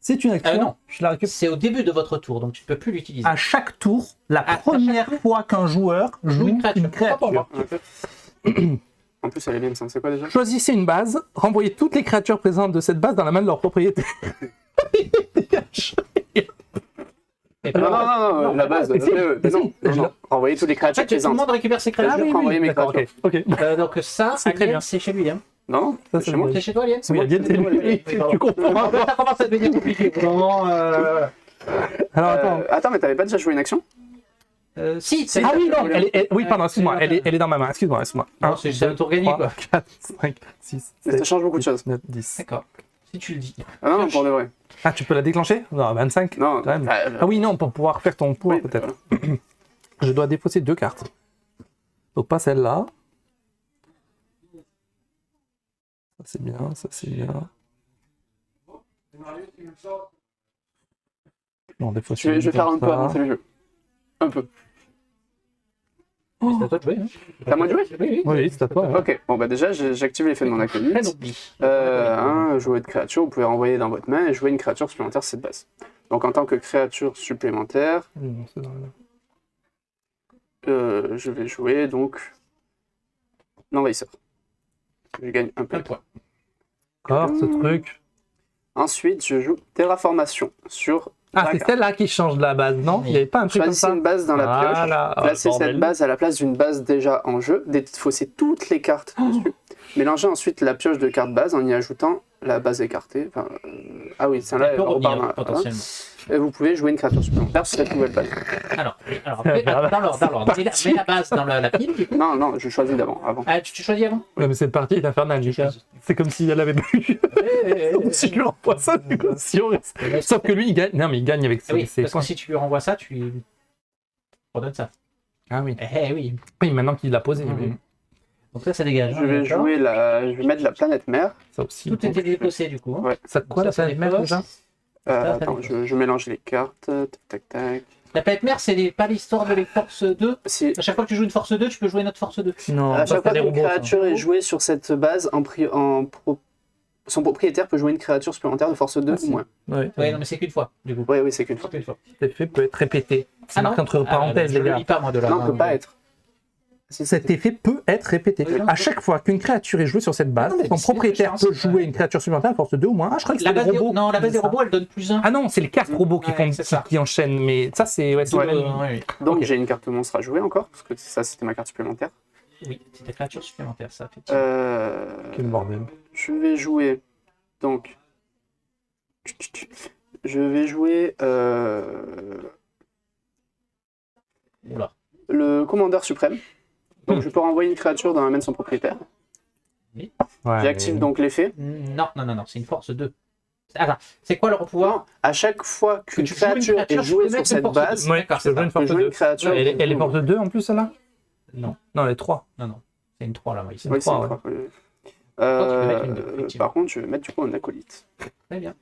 C'est une action, non. je la récupère. C'est au début de votre tour, donc tu ne peux plus l'utiliser. À chaque tour, la À première chaque fois qu'un joueur joue une créature. En plus, elle est bien, ça. C'est quoi déjà? Choisissez une base, renvoyez toutes les créatures présentes de cette base dans la main de leur propriétaire. Et Non, puis, non, la base. mais si, mais si, Non. Renvoyez toutes les en créatures fait, tout le présentes. monde récupère ses Ah créatures. oui, renvoyer mes d'accord, créatures. ok. Donc ça, C'est très Alien, bien. c'est chez lui. Hein. Non, Ça, c'est c'est chez moi. bon. C'est chez toi, Alien? Oui, Alien, c'est lui. Tu comprends. Ça commence à devenir compliqué. Vraiment, Alors attends. Attends, mais t'avais pas déjà joué une action? si, Ah oui, non, oui, pardon, excuse-moi, elle est dans ma main, excuse-moi. Non, c'est un tour gagné, quoi. 4, 5, 6, Mais ça 7, change beaucoup de choses. 9, 10. D'accord. Si tu le dis. Ah non, pour de vrai. Ah, tu peux la déclencher? Non, 25. Non, quand même. Ah oui, non, pour pouvoir faire ton pouvoir, oui, peut-être. Je dois défausser 2 cartes. Donc pas celle-là. Ça c'est bien, ça c'est bien. Non, défausser. Je vais faire un peu ça. avancer le jeu. Un peu. C'est à toi de jouer. Hein. T'as moins de jouer? Oui, oui. Oui, c'est à toi. hein. Ok, bon bah déjà j'active l'effet de mon acolyte. Très oubli. Jouer de créature, vous pouvez renvoyer dans votre main et jouer une créature supplémentaire sur cette base. Donc en tant que créature supplémentaire, Non, c'est dans le- je vais jouer donc l'envahisseur. Je gagne un point. Un point. D'accord, ce truc. Ensuite, je joue terraformation sur Ah, la c'est carte. celle-là qui change de la base, non? Il n'y avait pas un truc comme Choisissez ça? une base dans la pioche. Voilà. Ah, Placez bordel. cette base à la place d'une base déjà en jeu. Défaussez toutes les cartes dessus. Mélangez ensuite la pioche de cartes base en y ajoutant la base écartée. Enfin, ah oui, celle-là, Elle elle peut repart revenir, dans la- potentiellement. Et vous pouvez jouer une créature supplémentaire sur cette nouvelle base. Alors dans l'ordre. Mets la base dans la pile. Du coup. Non, je choisis d'avant. Avant. Ah, tu choisis avant? Ouais, mais cette partie est infernale, Lucas. C'est comme si elle avait bu. Si je lui renvoie ça, c'est comme si on reste- Sauf que lui, il gagne. Non, mais il gagne avec ses, Oui, ses parce que points. si tu lui renvoies ça, tu lui redonnes ça. Ah oui. Eh oui. Oui, maintenant qu'il l'a posé. Mhm. oui. Donc ça dégage. Je vais jouer je vais mettre la planète mère. Ça aussi. Tout était défaussé du coup. Hein. Ouais. Ça quoi, Ça, la c'est planète des mère, postes. déjà? Ça Attends, dépend. je mélange les cartes. Tac. La planète mère, c'est pas l'histoire de les forces 2. Si, À chaque fois que tu joues une force 2, tu peux jouer une autre force 2. Non, à ça, chaque fois c'est des qu'une robots. ça. créature est jouée sur cette base, son propriétaire peut jouer une créature supplémentaire de force 2 Ah, ou si. moins. Ouais. Ouais, non, mais c'est qu'une fois, du coup. Oui, c'est qu'une fois. Qu'une fois. Cet effet peut être répété. C'est Ah non. marqué entre parenthèses, je les le gars. lis pas, moi, de là. Non, on peut pas être. Cet effet peut être répété. Oui, non, À non. chaque fois qu'une créature est jouée sur cette base, Non, mais son c'est propriétaire une peut jouer une créature supplémentaire à force 2 ou moins. Ah, je crois que La c'est base les des... robots. Non, la base des C'est ça. robots, elle donne plus 1. Ah non, c'est les cartes robots qui, Ouais, c'est ça. qui enchaînent, mais ça c'est... Ouais, c'est Ouais. le même- Donc Ok. j'ai une carte monstre à jouer encore, parce que ça c'était ma carte supplémentaire. Oui, c'est des créatures supplémentaires, ça, effectivement. Quel bordel. Je vais jouer. Donc. Je vais jouer Oula. le commandeur suprême. Donc je peux renvoyer une créature dans la main de son propriétaire. Ouais, J'active mais- donc l'effet. Non, c'est une force 2. Attends, c'est quoi leur pouvoir? À chaque fois Que qu'une tu joues une créature est créature, jouée tu peux sur mettre cette une force de base, deux. Ouais, D'accord, tu peux c'est jouer une je peux force jouer de une 2. créature. Elle est force de 2 en plus, celle-là? Non, Non, elle est 3. non. C'est une 3 là, oui. Oui, c'est trois, une ouais. trois, oui. Toi, tu peux mettre une deux, effectivement. Par contre, je vais mettre du coup un acolyte. Très bien.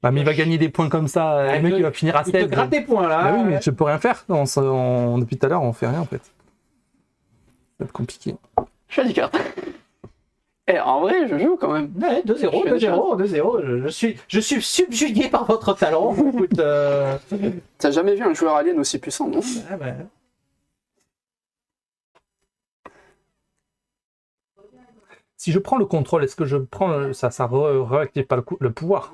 Bah, mais il va gagner des points comme ça. Le mec, il va finir à Il te 16. gratte des points là. Bah oui, mais je peux rien faire. Depuis tout à l'heure, on fait rien en fait. va être compliqué. Je fais 10 cartes. Et en vrai, je joue quand même. Ouais, 2-0, Je fais des 2-0, 2-0. Je suis subjugué par votre talent. Écoute, T'as jamais vu un joueur alien aussi puissant, non? ah bah, Si je prends le contrôle, est-ce que je prends ça réactive pas le pouvoir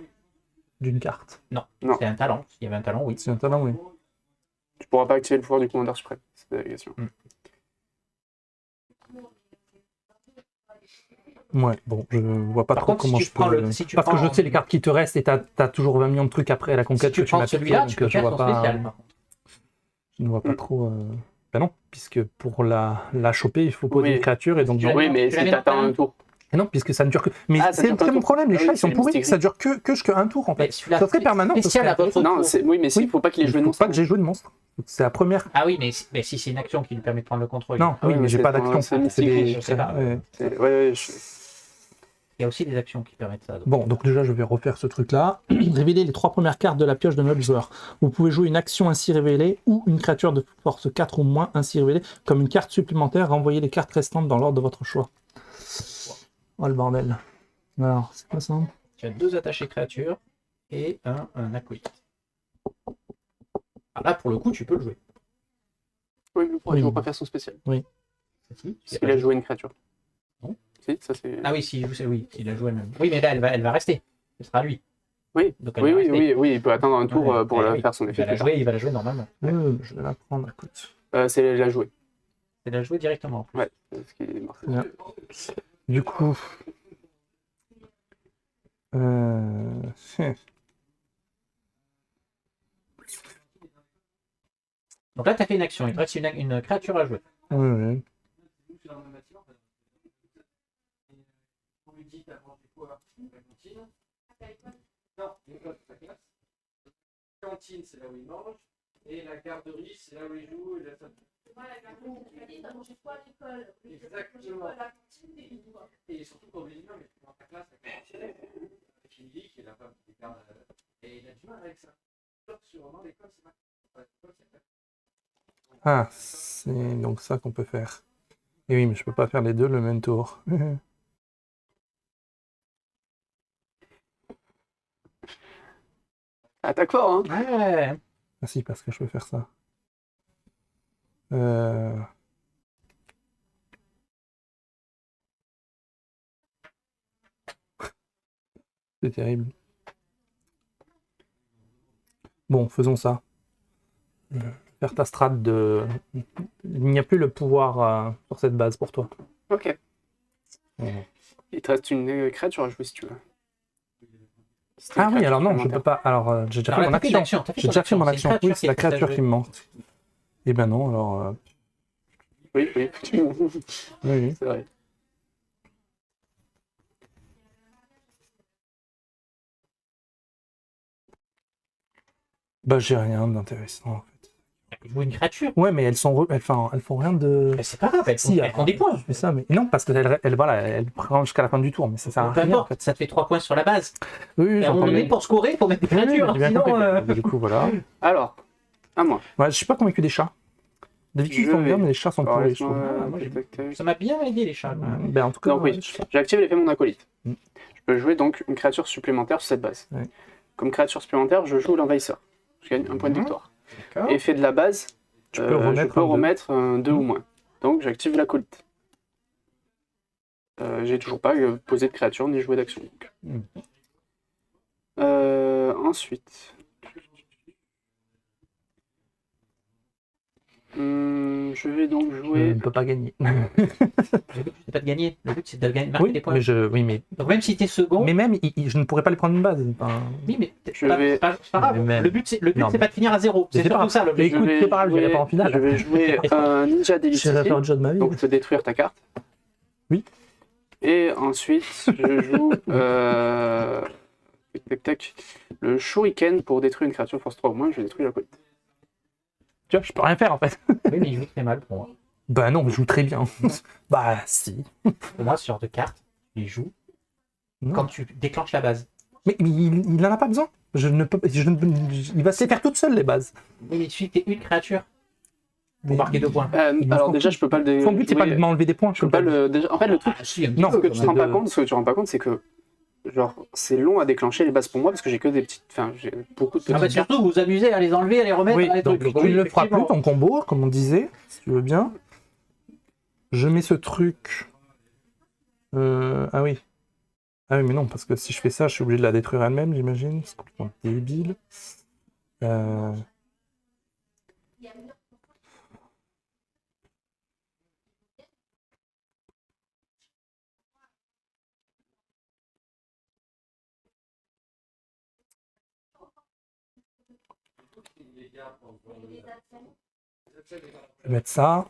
d'une carte? Non. c'est un talent. S'il y avait un talent, oui. C'est un talent, oui. Tu pourras pas activer le pouvoir du commandeur suprême. C'est la question. Ouais, bon, je vois pas Par trop contre, si comment tu je prends peux... le- si tu Parce que prends- je sais les cartes qui te restent et t'as toujours 20 millions de trucs après la Si conquête tu que tu prends m'as celui-là, fait, tu donc peux je faire vois ton pas... spécial. par contre. Je ne vois pas trop... Ben non, puisque pour la choper, il faut poser Oui. une créature et donc... Tu l'as Oui, mis- mais tu l'as si mis dans t'attends ta un tour. Et non, puisque ça ne dure que... Mais Ah, ça c'est dure qu'un mon tour. problème, les Ah oui, chats, ils sont c'est pourris, mystique. ça dure que un tour, en Mais fait. celui-là, Ça serait permanent, ce spécial serait à votre Non, tour. c'est... oui, mais Oui. il faut pas qu'il ait Il joué de faut monstre. pas que j'ai joué de monstre. C'est la première... Ah oui, mais si c'est une action qui lui permet de prendre le contrôle. Non, Ah oui, oui, mais mais j'ai c'est pas ton- d'action. c'est C'est mystique, des- je sais pas. ouais. Ouais, Il y a aussi des actions qui permettent ça. donc. Bon, donc déjà, je vais refaire ce truc-là. Révéler les 3 premières cartes de la pioche de notre joueur. Vous pouvez jouer une action ainsi révélée ou une créature de force 4 ou moins ainsi révélée comme une carte supplémentaire. Renvoyez les cartes restantes dans l'ordre de votre choix. Oh le bordel. Alors, c'est quoi ça? Tu as 2 attachés créatures et un acolyte. Ah, là, pour le coup, tu peux le jouer. oui, mais on pourrait Oui. toujours pas faire son spécial. Si, Parce qu'il a joué une créature. Non. Si, ça c'est... Ah oui, s'il joue, oui, il a joué même. Oui, mais là, elle va rester. Ce sera lui. Oui, Donc, elle oui, va oui, rester. oui, oui, il peut attendre un tour Ouais, pour oui. faire son effet. Il va la jouer normalement. Je vais la prendre, écoute. C'est la jouer. Il va la jouer directement. en plus. Ouais, c'est ce qui est marqué. Bien. Du coup... Euh... Donc là, tu as fait une action. Il te reste une créature à jouer. Ouais. Cantine, c'est là où il mange. Et la garderie, c'est là où il joue. Exactement. Et surtout quand il mais dans ta classe, avec une vie qui est là-bas, qui garde. Et il a du mal avec ça. Sûrement, l'école, c'est pas. Ah, c'est donc ça qu'on peut faire. Et oui, mais je peux pas faire les deux le même tour. Attaque fort, hein. Ouais. Ah si, parce que je peux faire ça. C'est terrible. Bon, faisons ça. Faire ta strat de... Il n'y a plus le pouvoir sur cette base pour toi. Ok. Ouais. Il te reste une créature à jouer si tu veux. Si t'as Ah une oui, créature alors non, je supplémentaire. peux pas. Alors, j'ai déjà Alors fait là, mon t'as fait action. l'action, t'as fait J'ai ton déjà fait mon C'est action. une Oui, c'est la qui est à créature jouer. qui me manque. Eh ben non, alors... Oui, oui, effectivement. Oui, oui. C'est vrai. Bah, j'ai rien d'intéressant, en fait. Il joue une créature. Ouais, mais elles font rien de... Mais c'est pas grave, elles Si, font des points. Je fais ça, mais non, parce qu'elle voilà, elle prend jusqu'à la fin du tour, mais ça sert à Peu rien. En importe, fait. ça te fait 3 points sur la base. Oui, oui, Et à un moment j'entends donné, bien. pour scorer, il faut mettre des Oui, oui, créatures. j'ai bien Sinon, compris. Du coup, voilà. Alors, à moi. Ouais, je suis pas convaincu des chats. Les vikings Je sont vais. bien, mais les chats sont Alors, pourris, je trouve. laisse-moi- Ah, moi, j'ai- tac, tac, tac. ça m'a bien aidé les chats. quand même. Ben, en tout cas, Donc oui, je sais pas. j'ai activé l'effet mon acolyte. Mm. Je peux jouer donc une créature supplémentaire sur cette base. Ouais. Comme créature supplémentaire, je joue l'envahisseur. Je gagne un point de Mhm. victoire. D'accord. Effet de la base, Tu peux remettre un 2 ou moins. Donc j'active l'acolyte. J'ai toujours pas posé de créature ni joué d'action. donc. Ensuite. Je vais donc Je jouer. ne peux pas gagner. Le but, c'est pas de gagner. Le but, c'est de gagner, marquer Oui, des points. mais Donc même si t'es second, mais même, je ne pourrais pas les prendre une base. Enfin, oui, mais Je c'est pas, vais- c'est pas- c'est pas grave. Mais même- Le but, c'est Non, pas de finir à 0. Mais C'est c'est pas surtout ça Mais l'objectif. écoute, c'est pas grave, je vais pas en finale. Je vais jouer un ninja je délicité. vais faire le jeu de ma vie. Donc je peux détruire ta carte. Oui. Et ensuite, je joue tac, tac, tac, le shuriken pour détruire une créature force 3 au moins, je détruis la côte. Tu vois, je peux rien faire en fait. Oui, mais il joue très mal pour moi. Bah non, je joue très bien. Bah si. Pour moi, ce genre de carte, il joue Non. quand tu déclenches la base. Mais il n'en a pas besoin. Il va se faire toute seule les bases. Oui, mais tu es une créature. Faut marquer 2 points. Alors déjà, je peux pas le Son but, c'est pas de m'enlever des points. Je peux pas le. Déjà... En fait, le truc, Ah, si, un petit Non, peu, ce que quand tu te même. rends pas compte, ce que tu rends pas compte, c'est que genre c'est long à déclencher les bases pour moi parce que j'ai que des petites. Enfin, j'ai beaucoup de Ah bah petites cartes. surtout, vous vous amusez à les enlever, à les remettre Oui, dans les donc trucs. tu Oui, ne le feras plus, effectivement. ton combo, comme on disait, si tu veux bien. Je mets ce truc... Ah oui. Ah oui, mais non, parce que si je fais ça, je suis obligé de la détruire elle-même, j'imagine. C'est complètement débile. Je vais mettre ça.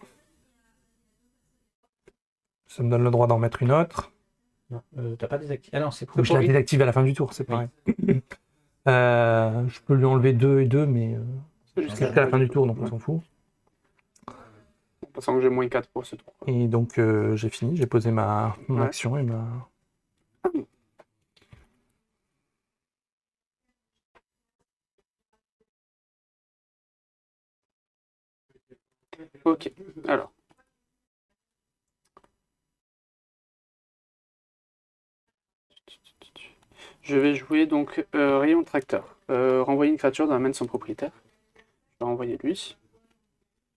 Ça me donne le droit d'en mettre une autre. Non, t'as pas désactivé. Ah non, c'est Ou je la désactive à la fin du tour, c'est pareil. Je peux lui enlever 2 et 2, mais jusqu'à la fin du tour, donc on s'en fout. En passant que j'ai moins 4 pour ce tour. Et donc j'ai fini, j'ai posé mon action et ma... Ok, alors. Je vais jouer donc Rayon Tracteur. Renvoyer une créature dans la main de son propriétaire. Je vais renvoyer lui.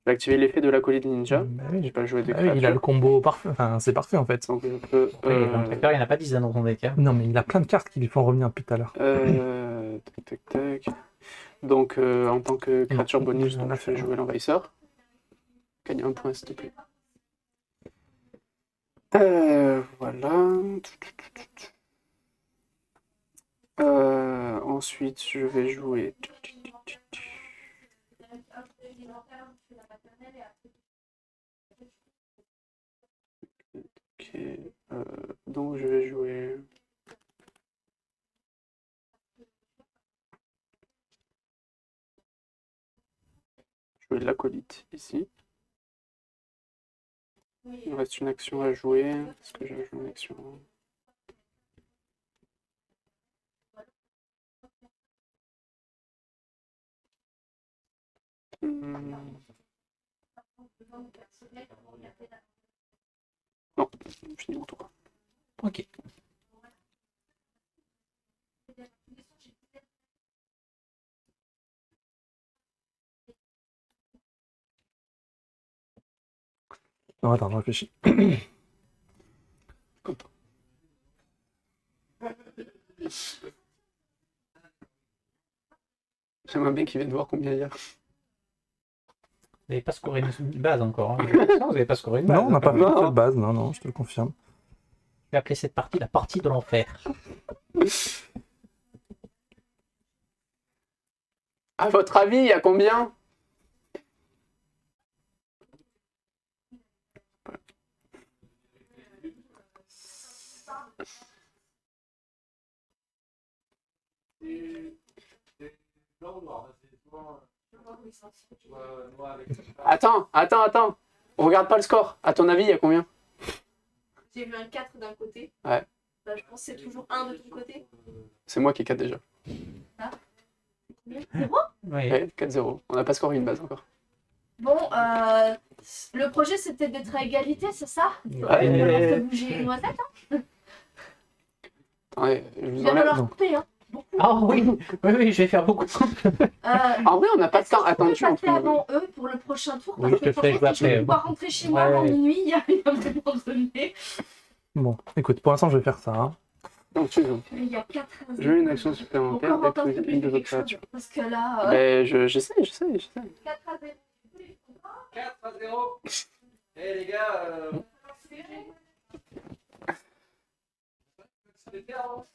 Je vais activer l'effet de l'acolyte ninja. Bah oui, Je vais pas jouer des bah oui, créatures. il a le combo parfait, enfin c'est parfait en fait. Donc je peux. Oui, dans le tracteur, il n'y en a pas 10 dans ton deck. Hein. Non mais il a plein de cartes qui lui font revenir depuis tout à l'heure. Tac, tac, tac. Donc en tant que créature Non, bonus, rien donc, à je vais faire. jouer l'envahisseur. Gagne un point s'il te plaît. Voilà. Ensuite, je vais jouer. Ok. Donc je vais jouer. Jouer de l'acolyte ici. Il me reste une action à jouer. Est-ce que je joue une action? Non, je finis mon tour. Ok. Non attends, je réfléchis. J'aimerais bien qu'il vienne voir combien il y a. Vous n'avez pas scoré une base encore. Hein. Non, vous n'avez pas scoré une base. Non, on n'a pas fait Non. une seule base, non, je te le confirme. Je vais appeler cette partie la partie de l'enfer. À votre avis, il y a combien? Attends. On regarde pas le score. À ton avis, il y a combien? J'ai vu un 4 d'un côté. Ouais. Bah, je pense que c'est toujours 1 de ton côté. C'est moi qui ai 4 déjà. Oui. Ouais, 4-0. On n'a pas scoré une base encore. Bon, le projet c'était d'être à égalité, c'est ça? Il va Ouais. falloir faire bouger les noisettes, hein? Attendez, je Il vous va enlève. falloir couper, hein? Beaucoup. Ah oui, je vais faire beaucoup de En vrai, on n'a pas de temps attendu Je vais entre passer nous. avant eux pour le prochain tour. Oui, Parce je que te ferai franchement, jouer si je vais après. pouvoir rentrer chez moi Ouais. avant minuit, il y a un moment donné. Bon, écoute, pour l'instant je vais faire ça. Hein. Donc tu joues. Il y a 4 Je veux une action supplémentaire Encore détruire s'il te une de plaît, vos quelque chose. créatures. Parce que là, Mais j'essaie. 4 à 0. 4-0. Eh les gars, c'était avant.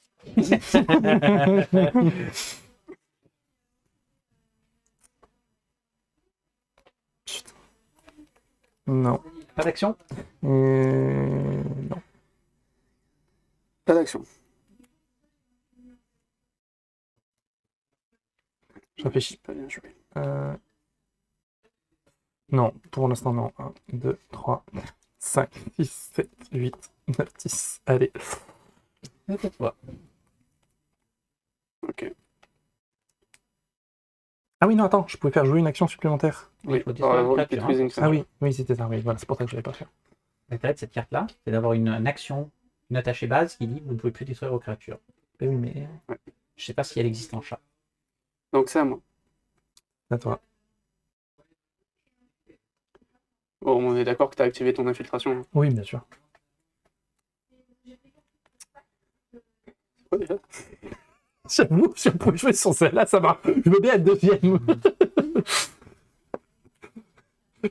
Non. Pas d'action. Non. Pas d'action. Je réfléchis. Pas bien joué. Non, pour l'instant non. 1, 2, 3, 5, 6, 7, 8, 9, 10. Allez. C'est à toi. Ok. Ah oui, non, attends, je pouvais faire jouer une action supplémentaire. Oui, il faut détruire une créature. détruisez une Ah créature. oui, oui, c'était ça. Oui, voilà, c'est pour ça que je l'avais pas fait. L'intérêt de cette carte-là, c'est d'avoir une action, une attachée base qui dit que vous ne pouvez plus détruire vos créatures. Eh oui, mais Je sais pas si elle existe en chat. Donc c'est à moi. à toi. Bon, on est d'accord que tu as activé ton infiltration. Hein. Oui, bien sûr. C'est quoi déjà? J'avoue, si on pouvait jouer sur celle-là, ça va. Je veux bien être deuxième.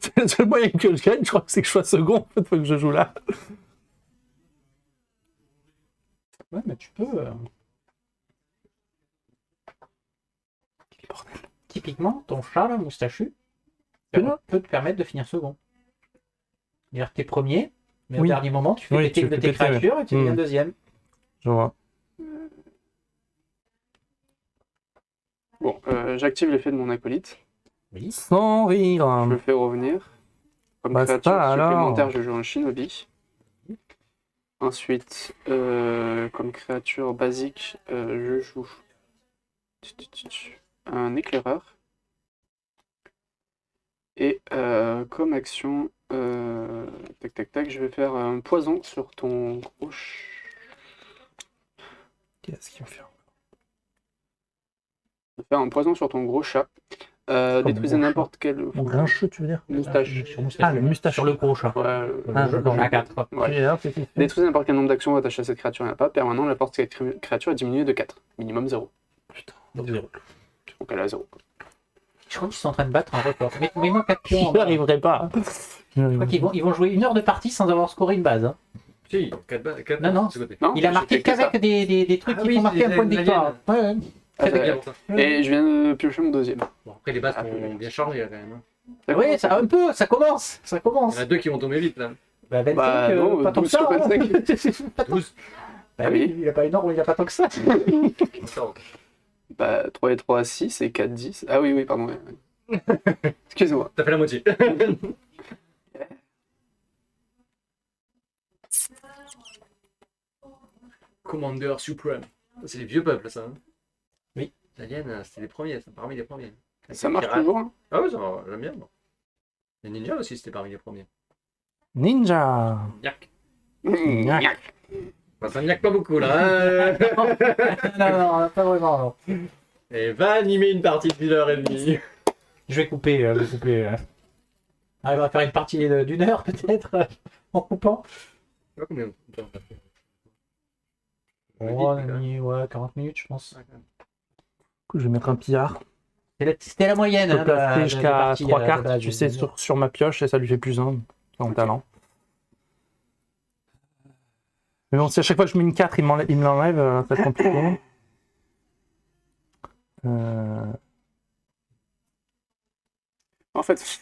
C'est le seul moyen que je gagne, je crois que c'est que je sois second, une fois que je joue là. Ouais, mais tu peux. Quel bordel. Typiquement, ton chat, là, moustachu, peut te permettre de finir second. C'est-à-dire que t'es premier, mais au Oui. dernier moment, tu fais Oui, péter tu une de fais tes péter, ouais. créatures et tu deviens deuxième. Je vois. Bon, j'active l'effet de mon acolyte. Oui. Sans rire. Je le fais revenir. Comme Basta, créature alors. supplémentaire, je joue un shinobi. Ensuite, comme créature basique, je joue un éclaireur. Et comme action, tac tac tac, je vais faire un poison sur ton gros Qu'est-ce qu'il me fait? Je vais faire un poison sur ton gros chat. Détruisez gros n'importe quel Mon grincheux, tu veux dire? moustache. Sur moustachu. Ah, le moustache. Sur le gros chat. Ouais, Ah, Le jeu d'accord. à 4. ouais. Et alors, qu'est-ce qu'il fait? Détruisez n'importe quel nombre d'actions attachées à cette créature, il n'y en a pas. Permanent, la porte de cette créature est diminuée de 4. Minimum 0. Putain. Donc 0. Donc elle a 0. Je crois qu'ils sont en train de battre un record. Mais moi, 4 pions. J'y arriverai pas. Je crois qu'ils vont jouer 1 heure de partie sans avoir scoré une base. Hein. Si, 4 Non, non. de ce côté. Non, Il a j'ai marqué fait que ça. qu'avec des trucs Ah qui oui, font marquer un point de la victoire. Ouais, ouais. Ah, Très ouais. bien. Pour ça. Et je viens de piocher mon deuxième. Bon, après, les bases ont bien changé quand même. hein. Oui, ça un peu, ça commence. Ça Il commence. y en a 2 qui vont tomber vite là. Bah, 25, Bah, non, pas tant que 12 ça. sur 25. Pas tant- 12. Bah oui, il a pas énorme, il a pas tant que ça. D'accord. Bah, 3 et 3, 6 et 4, 10. Ah oui, oui, pardon. Ouais. Excusez-moi. T'as fait la moitié. Commander Supreme. C'est les vieux peuples, ça. Hein. Oui. Les aliens, c'était les premiers, c'est parmi les premiers. Ça marche Pirate. toujours. Hein. Ah ouais, j'aime bien. Bon. Les ninjas aussi, c'était parmi les premiers. Ninja. Niac. Niac. Bah, ça niaque pas beaucoup là. Hein. non, pas vraiment. Non. Et va animer une partie de 1h30. Je vais couper. Je vais couper. On va faire une partie d'une heure peut-être en coupant. Je sais pas combien de temps on a fait. Oh, Vite, on a quand même. mis, ouais, 40 minutes, je pense. Ouais, quand même. Du coup, je vais mettre un pillard. C'était la moyenne. Je peux Hein, de la- placer de- des jusqu'à parties, 3 de cartes, base, tu sais, sur ma pioche et ça lui fait plus 1 en Ok. talent. Mais bon, si à chaque fois que je mets une 4, il me l'enlève, ça va être compliqué. En fait,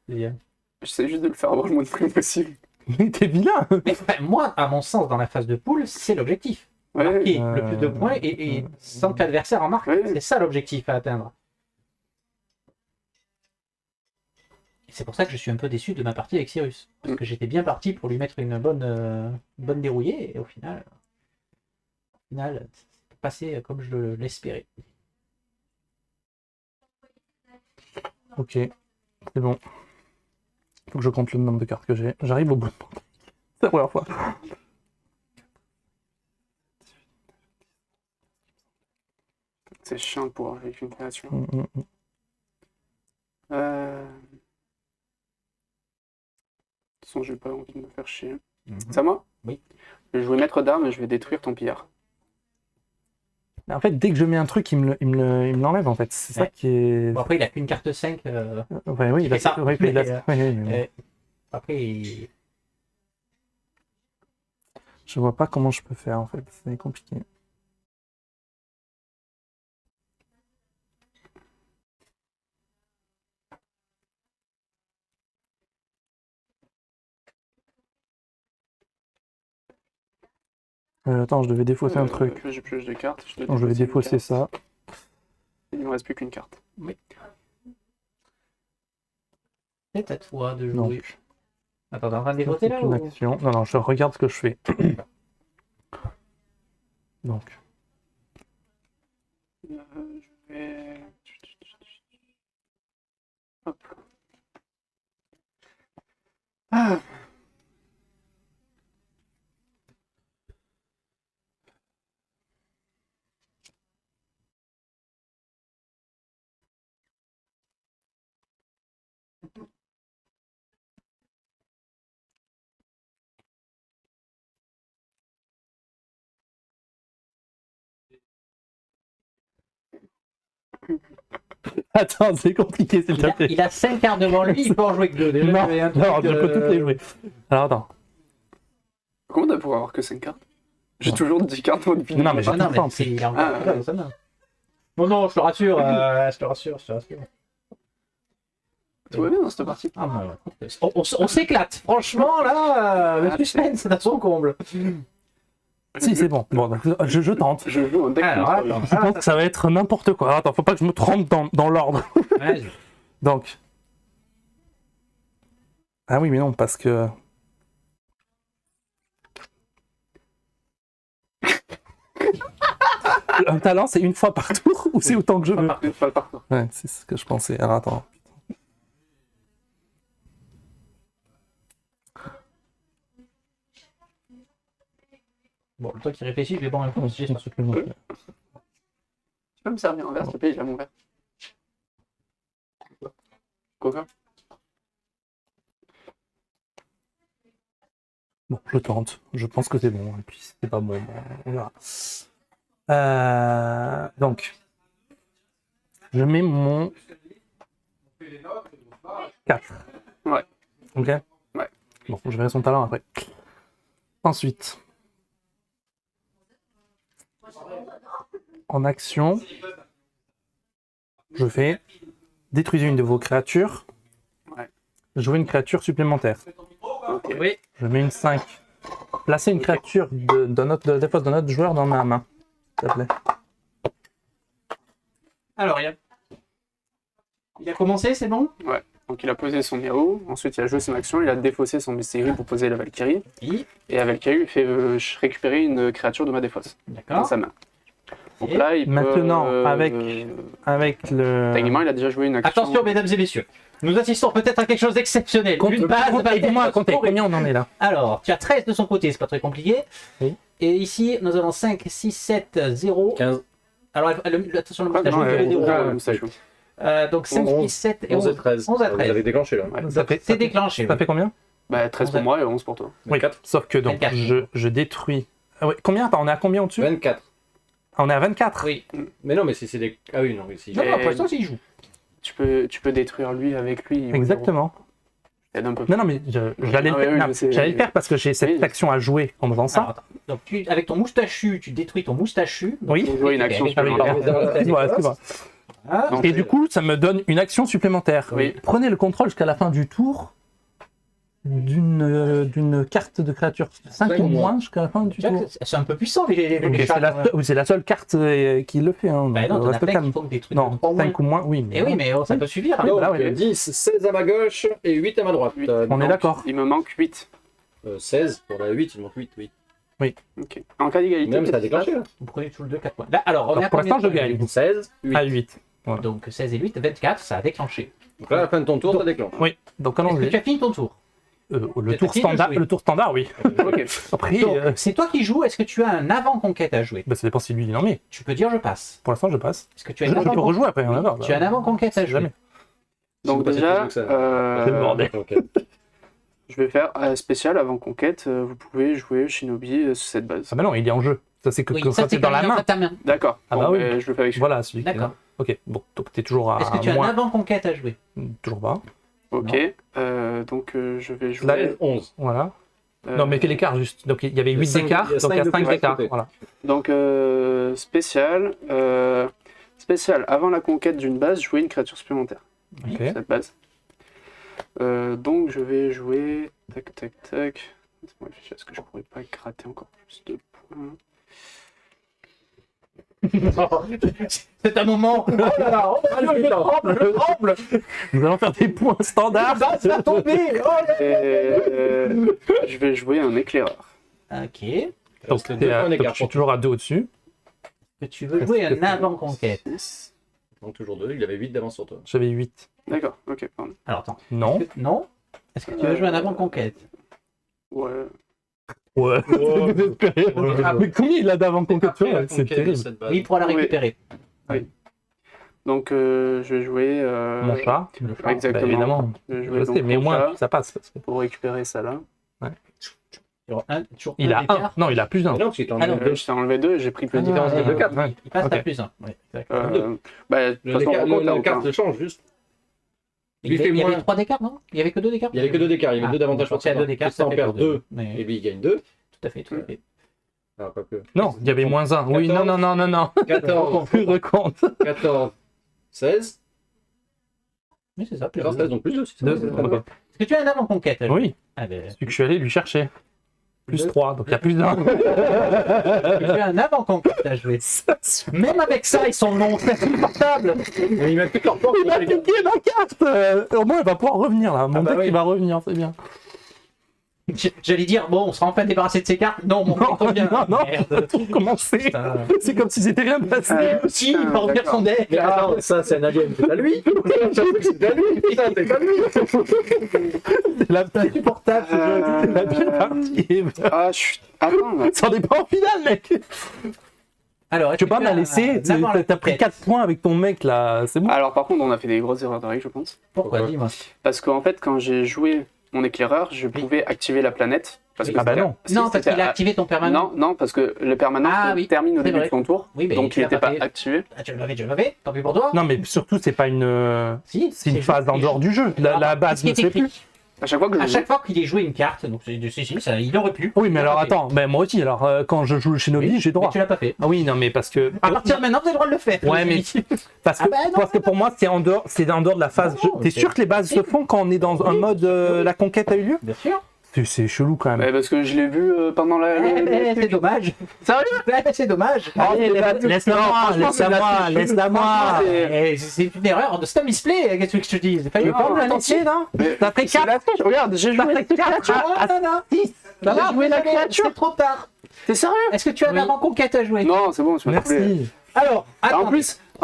j'essaie juste de le faire avoir le moins de prix possible. Mais t'es vilain! Mais enfin, moi, à mon sens, dans la phase de poule, c'est l'objectif. Ouais, Marquer le plus de points et sans que l'adversaire en marque. Ouais. C'est ça l'objectif à atteindre. Et c'est pour ça que je suis un peu déçu de ma partie avec Cyrus. Parce que j'étais bien parti pour lui mettre une bonne dérouillée et au final, c'est passé comme je l'espérais. Ok, c'est bon. Faut que je compte le nombre de cartes que j'ai. J'arrive au bout. C'est la première fois. c'est chiant de pouvoir jouer avec une créature. Mm. De toute façon, j'ai pas envie de me faire chier. Mhm. C'est à moi? Oui. Je vais jouer maître d'armes et je vais détruire ton pillard. En fait, dès que je mets un truc, il me l'enlève en fait. C'est ça Ouais. qui est. Bon, après, il a qu'une carte 5. Ouais, oui, il fait ça. ouais, il a- Mais, ouais, mais bon. Après, il- Je vois pas comment je peux faire en fait. C'est compliqué. Attends, je devais défausser un truc. J'ai plus de cartes. Non, je vais défausser ça. Il ne me reste plus qu'une carte. c'est à toi de Non. jouer. Attends, t'es en train de C'est dévoter là une ou... action. Non, non, je regarde ce que je fais. Donc, Je vais... Hop. Ah. Attends, c'est compliqué, s'il te plaît. Il a 5 cartes devant lui, il peut en jouer que 2. Non, non, je peux toutes les jouer. Alors attends. Comment t'as pour avoir que 5 cartes? J'ai toujours 10 cartes dans le film. Non, mais j'ai Ah non, tout le temps. mais il a encore Ah, là, dans sa main. Non, non, je te rassure, je te rassure. Tout va bien dans cette partie. Ah, bon, on s'éclate, franchement, là, le suspense, c'est à son comble. Si, c'est bon. Bon, donc, je tente. Je joue un deck Alors, contrôle. attends. Je pense que ça va être n'importe quoi. Alors, attends, faut pas que je me trompe dans l'ordre. Vas-y. Donc. Ah oui, mais non, parce que. Un talent, c'est une fois par tour ou c'est autant que je veux? Pas partout. Ouais, c'est ce que je pensais. Alors, attends. Bon, le temps qu'il réfléchit, je vais boire un coup. Je pense que je veux. Tu peux me servir un verre, s'il te plaît, j'ai mon verre. Coca. Bon, je tente. Je pense que c'est bon. Et puis, si c'est pas bon, bon, on verra. Donc, je mets mon 4. Ouais. Ok? Ouais. Bon, je verrai son talent après. Ensuite, en action, je fais détruisez une de vos créatures. Ouais. Jouez une créature supplémentaire. Ok. Oui. Je mets une 5. Placez une créature de défense d'un autre joueur dans ma main. S'il te plaît. Alors, il a commencé, c'est bon? Ouais. Donc il a posé son héros, ensuite il a joué son action, il a défaussé son Mystérie pour poser la Valkyrie. Oui. Et la Valkyrie lui fait récupérer une créature de ma défausse dans D'accord. sa main. Donc Et là, il peut, maintenant, avec le. techniquement, il a déjà joué une action. Attention, mesdames et messieurs. Nous assistons peut-être à quelque chose d'exceptionnel. Une base va Aidez-moi à être compter. scorée. Combien on en est là? Alors, tu as 13 de son côté, c'est pas très compliqué. Oui. Et ici, nous avons 5, 6, 7, 0. 15. Alors, attention, le Ah, moustache non, joue ouais, les zéros. déjà, le moustache joue. Donc 5, 11. 6, 7 et 11 11. et 13. 11 à Vous 13. avez déclenché là. Ouais. Ça fait- C'est déclenché. Ça oui. fait combien? Bah, 13 pour moi et 11 pour toi. Oui, 24. sauf que donc 24. je détruis. Ah ouais, combien? Attends, on est à combien au-dessus? 24. On est à 24. Oui. Mais non, mais si c'est des. Ah oui, non, ici. Non, non, Et- pour l'instant, il joue. Tu peux détruire lui avec lui. Exactement. Aide un peu. Non, non, mais j'allais Ah ouais, oui, non, je sais. j'allais le faire parce que j'ai cette Oui. action à jouer en faisant ça. Alors, attends. Donc, avec ton moustachu, tu détruis ton moustachu. Donc, Oui. Pour jouer une action Avec- supplémentaire. Excuse-moi, excuse-moi. Ah, Donc, Et du coup, ça me donne une action supplémentaire. Oui. Prenez le contrôle jusqu'à la fin du tour d'une carte de créature. 5 ou moins jusqu'à la fin du tu vois tour. que c'est un peu puissant, les Ok, chats. c'est la seule carte qui le fait. Hein, Bah non, donc, t'en as reste plein calme. qui font des trucs. Non, 5 ou moins, oui. Et oui, mais ça peut suffire. hein. Oui, Donc, voilà, oui. 10, 16 à ma gauche et 8 à ma droite. Huit. On est Donc, d'accord. Il me manque 8. 16 pour la 8, il manque 8, oui. Ok. En cas d'égalité. Même ça a qu'est-ce qui se passe déclenché là. Vous prenez tout le 2, 4 points. Là, alors, on Alors, est à pour combien l'instant, de je points, gagne. du coup 16, 8. À 8. Donc 16 et 8, 24, ça a déclenché. Donc là, à la fin de ton tour, ça déclenche. Oui, donc Est-ce que allons-y. tu as fini ton tour? Le t'as tour fini de standard, jouer. le tour standard, oui. Ok. Après, Donc, c'est toi qui joues, est-ce que tu as un avant-conquête à jouer? bah, ça dépend si lui il en met. Tu peux dire je passe. Pour l'instant, je passe. Est-ce que tu as Je une peux avant-conquête? rejouer après. Oui, on va voir. tu as un avant-conquête à jouer. Jamais. Donc C'est pas déjà, si facile que ça. C'est le bordel. Ok. je vais faire spécial avant conquête. Vous pouvez jouer Shinobi sur cette base. Ah bah non, il est en jeu. Ça c'est que Oui, quand ça c'est c'est dans la main. ta main. D'accord. Ah Bon, bah oui. ben, je le fais avec celui-là. Voilà, celui qui est là. D'accord. Ok, bon, donc t'es toujours Est-ce que tu à as un moins. avant-conquête à jouer? Toujours pas. Ok. Donc je vais jouer. Là, 11. Voilà. Non, mais fais l'écart juste. Donc il y avait Il y a 8 cinq- d'écart, il y a donc il y a cinq 5 de d'écart. côté. Voilà. Donc spécial. Spécial. Avant la conquête d'une base, jouer une créature supplémentaire. Ok. Sur cette base. Donc je vais jouer. Tac, tac, tac. Laisse-moi réfléchir. Est-ce que je pourrais pas gratter encore plus de points? C'est un moment. Oh là là, oh là là, je tremble. Nous allons faire des points standards. Ça va tomber. Oh là. Je vais jouer un éclaireur. Ok. Donc, C'est t'es deux à- points donc, d'écart je suis pour toujours à 2 au-dessus. Que tu veux jouer un avant-conquête. 6. Donc toujours 2, il avait 8 d'avance sur toi. J'avais 8. D'accord, ok, pardon. Alors attends. Non. Non. Est-ce que tu veux jouer un avant-conquête? Ouais. Ouais. C'est désespéré. Mais combien il a d'avant-conquête? C'est terrible. Oui, il pourra la Oui. récupérer. Donc je vais jouer. Mon chat. Ouais, exactement. Bah, évidemment. Je vais Je jouer sais, donc mais au mon moins, chat ça passe. Parce que... pour récupérer ça là. Toujours Il un a d'écart. 1. Non, il a plus d'un. Mais non, parce qu'il t'en Ah non, deux. Je t'ai enlevé 2, j'ai pris plus Ah, de de quatre. ouais. Il passe Ok. à plus 1. Ouais, exact. Bah, de toute façon, on compte, La hein, carte change juste. Il lui fait y avait moins. 3 d'écart, non? Il y avait que 2 d'écart? Il n'y avait que 2 d'écart, il y avait 2 d'avantage pour pour ça. 2 d'écart, Ça ça en fait perd 2, Mais... et lui il gagne 2. Tout à fait, tout à fait. Ah, pas que. Non, il y avait moins 1. Oui, non, non, non, non, non. 14, Plus recompte. 14, 16. Oui, c'est ça. Plus 14, 16, donc plus 2. Ok. Est-ce que tu as un avant-conquête? Oui, Ah ben, celui que je suis allé lui chercher. Plus Deux. 3, donc il y a plus d'un. est-ce que tu as un avant-conquête à jouer? Même avec ça, ils sont non très supportables. Ils mettent toutes leurs portes. Il a piqué ma carte. Au moins, il va pouvoir revenir là. Mon bah deck, oui. il va revenir, c'est bien. J'allais dire, bon, on sera enfin débarrassé de ces cartes. Non, mon Non, deck revient. non, non. Merde. Tout recommencer. Putain. C'est comme si c'était rien passé. Si, il va revenir son deck. Mais attends, ça c'est un alien, c'est à lui. C'est à lui, ça c'est à lui. C'est la plus insupportable. C'est la pire partie. Ah, attends, là. Ça dépend en finale, mec. Alors, Tu peux pas me la laisser. T'as pris 4 points avec ton mec là. C'est bon. Alors par contre, on a fait des grosses erreurs de règle, je pense. Pourquoi? Dis-moi. Parce qu'en fait, quand j'ai joué mon éclaireur, je pouvais activer la planète. Parce que Ah bah c'était- non. si, Non, parce c'était qu'il a à- activé ton permanent. Non, parce que le permanent Ah oui, termine au c'est début vrai. de ton tour. Oui, mais Donc tu il l'as n'était pas fait. activé. Ah, tu l'avais. Tant pis pour toi. Non, mais surtout, c'est pas une. Si, C'est une phase en dehors du jeu. La base ce qui ne est sait écrit. plus. À chaque fois que je À joue. chaque fois qu'il est joué une carte, donc si, ça, il aurait pu. Oui, mais Il alors l'a pas attends, ben moi aussi, alors quand je joue le Shinobi, fait. j'ai Mais droit. tu l'as pas fait. Ah oui, non, mais parce que. À partir de maintenant, vous avez le droit de le faire. Ouais, mais- Parce que, Ah bah non, parce que pour moi, c'est en dehors de la phase. Non, T'es c'est- sûr que les bases se font quand on est dans un mode la conquête a eu lieu? Bien sûr. C'est chelou quand même. Ouais, parce que je l'ai vu pendant la. C'est dommage. Sérieux? C'est dommage. Allez, laisse-la-moi. franchement, C'est une erreur. C'est un misplay. Qu'est-ce que je te dis? C'est pas Tu veux une pas me forme, la là, laisser, là? Mais T'as pris c'est 4. la triche. Regarde, j'ai T'as joué. pris 4 à Non, non. 6. T'as J'ai joué la créature. C'est trop tard. T'es sérieux? Est-ce que tu as un Oui. avant-conquête à jouer? Non, c'est bon, tu m'as trouvé. Merci. Alors, attends.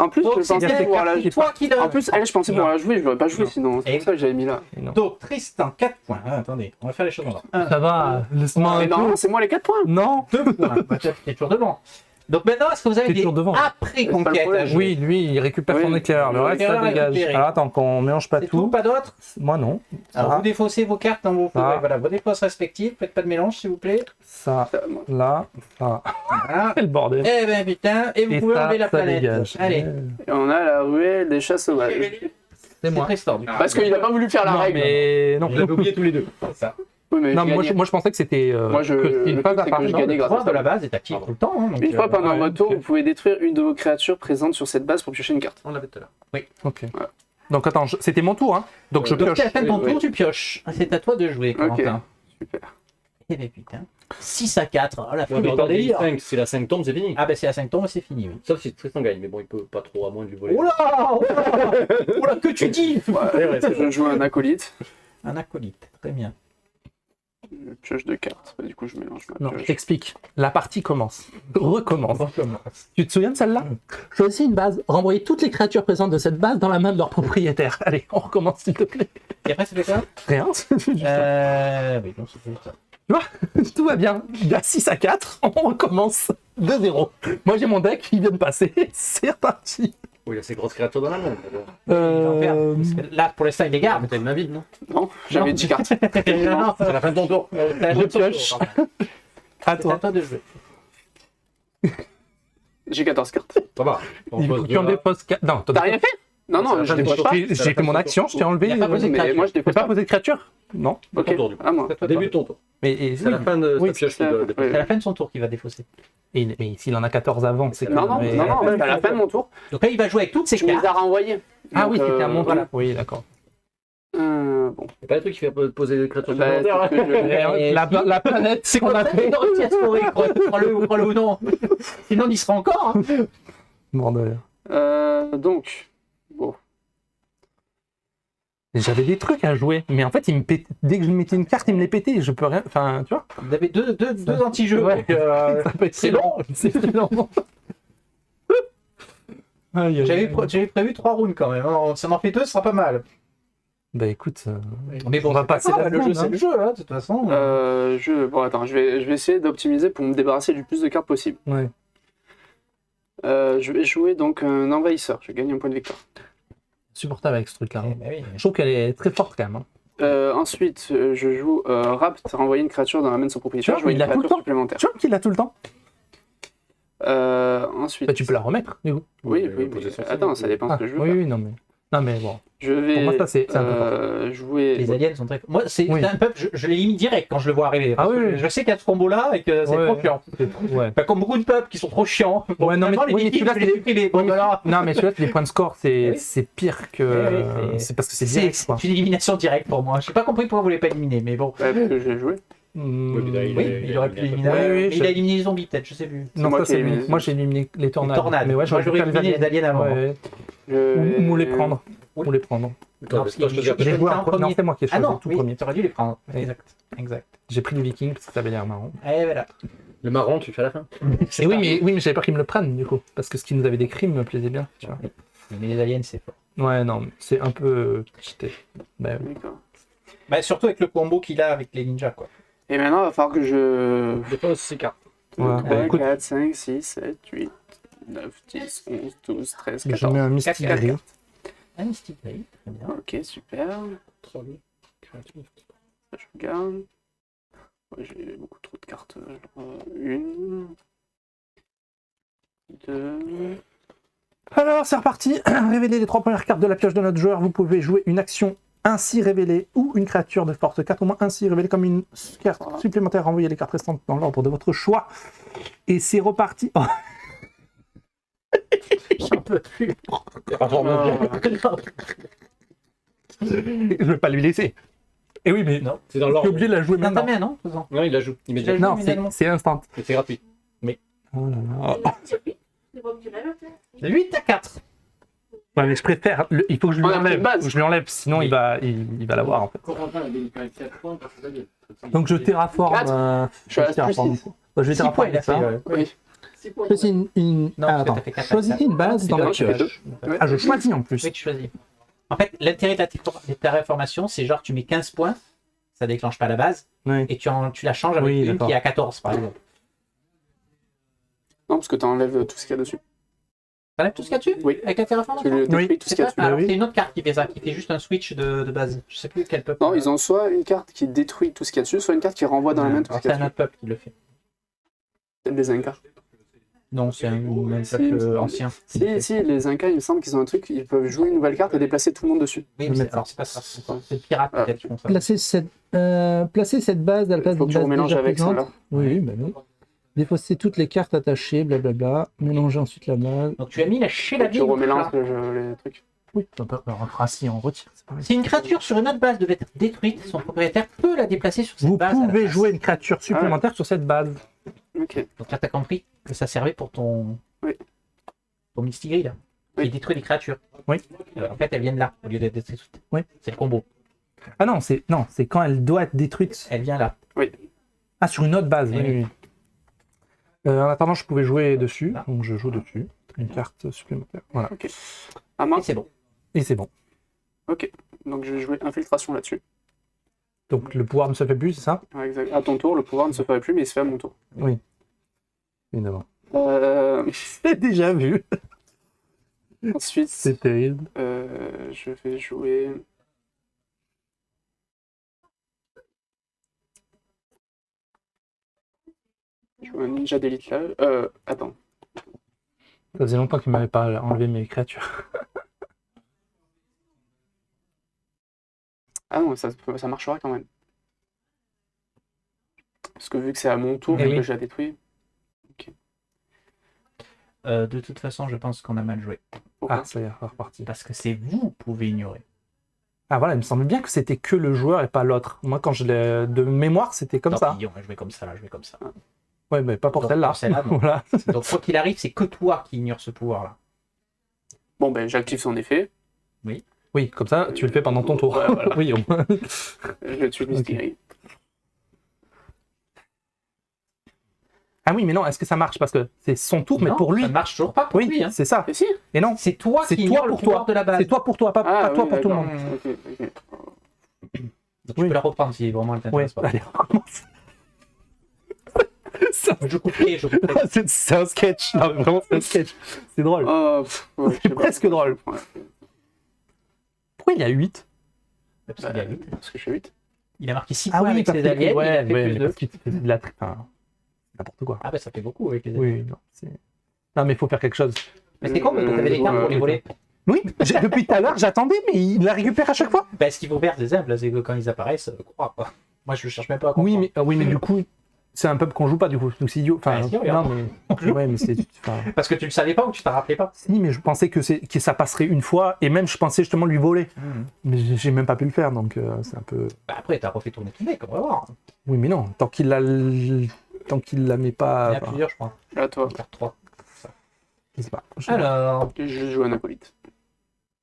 En plus, Donc, je pensais c'était pouvoir la j'ai jouer. toi qui le. En plus, elle, je pensais pouvoir la jouer, je l'aurais pas joué Non. sinon. C'est Et- pour ça que j'avais mis là. Donc, Tristan, 4 points. Ah, attendez, on va faire les choses en ordre. 1, Ça va, laisse-moi Mais un peu. non, c'est moi les 4 points. Non. 2 points. Bah, t'es toujours devant. Donc maintenant, est-ce que vous avez T'es des toujours devant. C'est pas après-conquêtes le à problème. jouer? Oui, lui, il récupère Oui. son éclaireur. Le reste, ça L'éclaireur dégage. récupéré. Alors attends, qu'on mélange pas C'est tout, tout. pas d'autres? Moi, non. Alors, Ça, vous défaussez vos cartes dans vos, Ah. voilà, vos défausses respectives. Faites pas de mélange, s'il vous plaît. ça, là, ça. Voilà. Quel bordel. Eh ben putain, et vous Et pouvez ça, enlever la ça planète. dégage. Allez, Et on a la ruelle des chats sauvages. C'est c'est moi. Tristan. Du coup. Parce qu'il a pas voulu faire la Non, règle. mais non. Vous l'avez oublié tous les deux. Oui, mais Non, j'ai moi gagné. je pensais que c'était Moi, je- que c'était une le phase truc, à c'est part. que je Non, gagnais Le grâce à pouvoir ça. de la base est actif tout le temps. Hein, donc, Une fois pendant ouais, votre tour, ok. vous pouvez détruire une de vos créatures présentes sur cette base pour piocher une carte. On l'avait tout à l'heure. Ok. Donc attends, c'était mon tour, hein. Donc je Donc, pioche. à la fin de ton Oui, tour, oui. tu pioches. Ah, c'est à toi de jouer, Corentin. Super. Eh ben putain. 6 à 4. Oh la Ouais, folie, mais pas attends, délire. 5, si la 5 tombe, c'est fini. Ah ben c'est à 5 tombes, c'est fini, oui. Sauf si Tristan gagne, mais bon, il peut pas trop, à moins de lui voler. Oula, oula, que tu dis? Ouais, c'est Je joue un acolyte. Un acolyte, très bien. Je pioche deux cartes. Bah, du coup, je mélange ma Non, je pioche. t'explique. La partie commence. Recommence. On commence. Tu te souviens de celle-là? Choisis une base. Renvoyez toutes les créatures présentes de cette base dans la main de leur propriétaire. Allez, on recommence s'il te plaît. Et après, c'était quoi? Rien. Juste ça. Oui, non, c'était ça. Tout va bien. Il y a 6 à 4. On recommence. 2-0. Moi j'ai mon deck, il vient de passer. C'est reparti. Oh, il a ses grosses créatures dans la main. d'abord. J'en perds. Parce que là, pour l'instant, il les garde. Mais t'as une main vide, non? Non, j'avais 10 cartes. Non, C'est la fin de ton tour. Je pioche. À c'est à toi. toi de jouer. J'ai 14 cartes. Ça va. On Il pose faut que deux, tu en là. déposes 4. Non, T'as rien fait? Non, C'est non, la je fin de dépose ton pas. tour. j'ai fait mon action, je t'ai enlevé. Il a pas posé de Mais créature. moi, je T'as dépose pas pas. posé de créature? Non. Ok, Ton tour, du coup. à moi. C'est à toi de Début de jouer. ton tour. Mais C'est la fin de Oui, sa pioche. c'est la- de- oui. C'est à la fin de son tour qu'il va défausser. mais s'il en a 14 avant, c'est Non, quand non, même- non, non, c'est à la fin de mon tour. Donc là, il va jouer avec toutes ses Tu me les cartes. as renvoyés. Ah Donc, oui, c'était à mon tour. voilà. Oui, d'accord. Bon. C'est pas le truc qui fait poser des créatures Bah, secondaires. c'est ce que je- La planète, C'est qu'on comme a ça qu'il fait. a réussi à scorer, crois-le ou non. Sinon, il y sera encore. Hein. Bordel. Donc, bon. J'avais des trucs à jouer, mais en fait, il me pétait. Dès que je mettais une carte, il me les pétait. Je peux rien. Enfin, tu vois. Vous avez deux anti-jeux. Ouais. donc, Ça peut être c'est très long. C'est très long. J'avais prévu 3 rounds quand même. Hein. Si on en fait 2, ce sera pas mal. Bah écoute, Mais bon, on va c'est pas passer grave, la le jeu, demande, c'est hein. le jeu, là, de toute façon. Bon, attends, je vais essayer d'optimiser pour me débarrasser du plus de cartes possible. ouais. Je vais jouer donc un envahisseur. Je gagne un point de victoire. Supportable avec ce truc-là. Eh Hein. ben oui. Je trouve qu'elle est très forte quand même. Hein. Ensuite, je joue Rapt, renvoyer une créature dans la main de son propriétaire. Tu Je vois, joue une il a tout le créature temps. supplémentaire. Tu vois qu'il a tout le temps. Ensuite. Bah, tu peux la remettre, du coup. Oui, Oui, mais possession, attends, c'est ça dépend Ah, ce que je veux oui, faire. oui, non mais. Non mais bon. Je vais Pour moi, ça, c'est un peu fort. jouer. Les aliens sont très. Moi, c'est Oui. un peuple, je l'élimine direct quand je le vois arriver. Ah Parce oui, que oui. Je sais qu'il y a ce combo-là et que c'est Ouais. trop chiant. Ouais. Bah, comme beaucoup de peuples qui sont trop chiants. Ouais, non, mais- finalement, les oui, mais Vikings, celui-là, je les c'est- supprimés. Bon, oui, mais- voilà. Non mais celui-là, les points de score, Eh oui. c'est pire que. Eh oui, c'est parce que c'est direct quoi. une élimination directe pour moi. J'ai pas compris pourquoi vous l'avez pas éliminé, mais bon. Ouais, parce que j'ai joué. Hmm, mais là, Oui, il aurait pu l'éliminer. Oui, oui, Mais il je- a éliminé les zombies, peut-être, je sais plus. Non, moi ça qui ai c'est éliminé. moi j'ai éliminé les tornades. Les tornades. Mais ouais, Moi, j'aurais préféré éliminé les aliens avant. Ouais. Je Ou les vais- prendre. Oui. Ou les prendre. Attends, parce c'est pas qu'il- choisir. il- J'ai je joué le un fais en premier. Non, premier. c'est moi qui ai Ah choisi non, tout oui, premier. t'aurais dû les prendre. Oui. Exact. J'ai pris le viking parce que ça avait l'air marrant. Et voilà. Le marron, tu fais à la fin. C'est Et ça. oui, mais j'avais peur qu'ils me le prennent du coup. Parce que ce qui nous avait décrit me plaisait bien. Tu vois. Mais les aliens, c'est fort. Ouais, non, c'est un peu cheaté. Bah, oui. D'accord. Bah, surtout avec le combo qu'il a avec les ninjas, quoi. Et maintenant, il va falloir que je. Dépose 6 cartes. Ouais, 3, bah, écoute. 4, 5, 6, 7, 8, 9, 10, 11, 12, 13, Je 14. mets un Mystic Quatre, Gris. Un Mystic Blade, très bien. Ok, super. 3 créatures. Ça, je regarde. Ouais, j'ai beaucoup trop de cartes. Une. Deux. Alors, c'est reparti. Révélez les 3 premières cartes de la pioche de notre joueur. Vous pouvez jouer une action ainsi révélée ou une créature de force 4 ou moins ainsi révélée comme une carte supplémentaire. Envoyez les cartes restantes dans l'ordre de votre choix. Et c'est reparti. Oh, J'en peux plus. je vais pas lui laisser. Et oui, mais Non. C'est dans je suis l'ordre. obligé de la jouer Dans ta maintenant. main, non faisons. Non, il la joue immédiatement. Non, évidemment. c'est instant. Mais c'est gratuit. Oh là là. C'est pas que tu l'avais fait. De 8 à 4. Ouais, mais je préfère. Il faut que je lui On a pris enlève. une base. Faut que je lui enlève, sinon il va l'avoir en fait. Corentin a gagné quand même 4 points parce que ça y est. Donc je terraforme. Quatre. Je suis à terraforme. plus six. Bah, je vais 6 points, terraformer il a fait. ça. Oui. 6 points. Choisis une... Non, Ah, parce que attends. t'as fait 4 Choisis une base dans bien, la je fais pioche. deux. Ah, je choisis en plus. Oui, tu choisis. En fait, l'intérêt de la terraformation, c'est genre tu mets 15 points, ça déclenche pas la base, Ouais. et tu la changes avec Oui, une d'accord. qui est à 14 par exemple. Non, parce que tu enlèves tout ce qu'il y a dessus. T'enlèves tout ce qu'il y a dessus Oui. Avec la terraformation Tu le détruis Oui. tout ce qu'il y a dessus. Alors oui. c'est une autre carte qui fait ça, qui fait juste un switch de base. Je sais plus quel peuple. Non, ils ont soit une carte qui détruit tout ce qu'il y a dessus, soit une carte qui renvoie dans la main tout ce Alors, qu'il y c'est a un dessus. autre peuple qui le fait. Peut-être des Incas. Non, c'est un Si, peuple si. ancien. Si, les Incas, il me semble qu'ils ont un truc, ils peuvent jouer une nouvelle carte et déplacer tout le monde dessus. Oui, Je mais vais c'est alors, c'est pas ça. C'est le pirate Ah. peut-être qui font ça. Placez cette base à la place Faut d'une que tu base remélanges déjà avec présente. celle-là. Oui, bah oui. Défaussez toutes les cartes attachées, blablabla. Mélangez ensuite la base. Donc tu as mis la chez la Tu remélanges les trucs. Oui, on fera si on retire. c'est pas grave. Si une créature sur une autre base devait être détruite, son propriétaire peut la déplacer sur cette Vous base. à la pouvez place. jouer une créature supplémentaire sur cette base. Ok. Donc là, t'as compris que ça servait pour ton. Oui. Ton Misty Gris, là. Oui. Qui détruit les créatures. Oui. En fait, elles viennent là, au lieu d'être détruites. Oui. C'est le combo. Ah non, c'est quand elle doit être détruite. Elle vient là. Ah, sur une autre base. Eh Oui, oui. oui. En attendant, je pouvais jouer dessus. Ah. Donc je joue dessus. Une carte supplémentaire. Voilà. Ah Et mince. c'est bon. Et c'est bon. Donc je vais jouer infiltration là-dessus. Donc le pouvoir ne se fait plus, c'est ça? Ouais, exact. À ton tour, le pouvoir ne se ferait plus, mais il se fait à mon tour. Évidemment. Euh, Déjà vu. ensuite, C'est terrible. je vais jouer. Je joue un ninja d'élite là. Attends. Ça faisait longtemps qu'il m'avait pas enlevé mes créatures. Ah non, ça marchera quand même. Parce que vu que c'est à mon tour Eh et oui. que je la détruis. De toute façon, je pense qu'on a mal joué. Pourquoi Ah, ça y est, reparti. Parce que c'est vous qui pouvez ignorer. Ah voilà, il me semble bien que c'était que le joueur et pas l'autre. Moi, quand je l'ai de mémoire, c'était comme Tant ça. pis, on va jouer comme ça, là, jouer comme ça. Ouais, mais pas pour Donc, celle-là. pour celle-là, non. Voilà. Donc, quoi qu'il arrive, c'est que toi qui ignores ce pouvoir-là. Bon, ben j'active son effet. Oui, comme ça, tu le fais pendant ton tour. Ouais, voilà. Oui, au moins. Je tue le Misty Ok. Gris. Ah oui, mais non, est-ce que ça marche? Parce que c'est son tour, mais Non, pour lui. ça ne marche toujours pas pour Oui, lui. Hein. c'est ça. Et si Et non, C'est toi c'est qui toi ignore le pour pouvoir toi. de la base. C'est toi pour toi, pas Ah, toi oui, pour tout le d'accord. monde. Ok, ok. Donc, tu Oui. peux la reprendre si vraiment elle Ouais, t'intéresse pas. allez, on recommence. Ça- Je couperai. c'est un sketch. Non, mais vraiment, c'est un sketch. C'est drôle. Oh, ouais, je sais pas. Presque drôle. Ouais. Pourquoi il y a 8? Parce qu'il a huit. Parce que je suis 8. Il a marqué 6 Ah points oui, avec parce ses que aliens, il a ouais, fait ouais, plus mais 2. parce qu'il faisait de la enfin, n'importe quoi. Ah bah ça fait beaucoup avec les aliens. Oui, non, non, mais il faut faire quelque chose. Mais c'était con parce que t'avais des cartes pour les voler. Oui, depuis tout à l'heure, j'attendais, mais il la récupère à chaque fois. Bah ce qu'il faut faire, c'est simple, c'est que quand ils apparaissent, crois quoi. Moi je cherche même pas à comprendre. Oui, mais du coup, c'est un peuple qu'on joue pas, du coup. Donc c'est idiot. Enfin, Ah, si, non, regarde. mais. Ouais, mais c'est. Enfin, Parce que tu le savais pas ou tu t'en rappelais pas. si, mais je pensais que ça passerait une fois, et même je pensais justement lui voler. Mais j'ai même pas pu le faire, donc c'est un peu. Bah après t'as refait tourner ton deck, on va voir. Oui, mais non, tant qu'il la met Il y pas. en a enfin, plusieurs je crois. À toi. On va faire 3. je sais pas. Alors, Je joue un acolyte.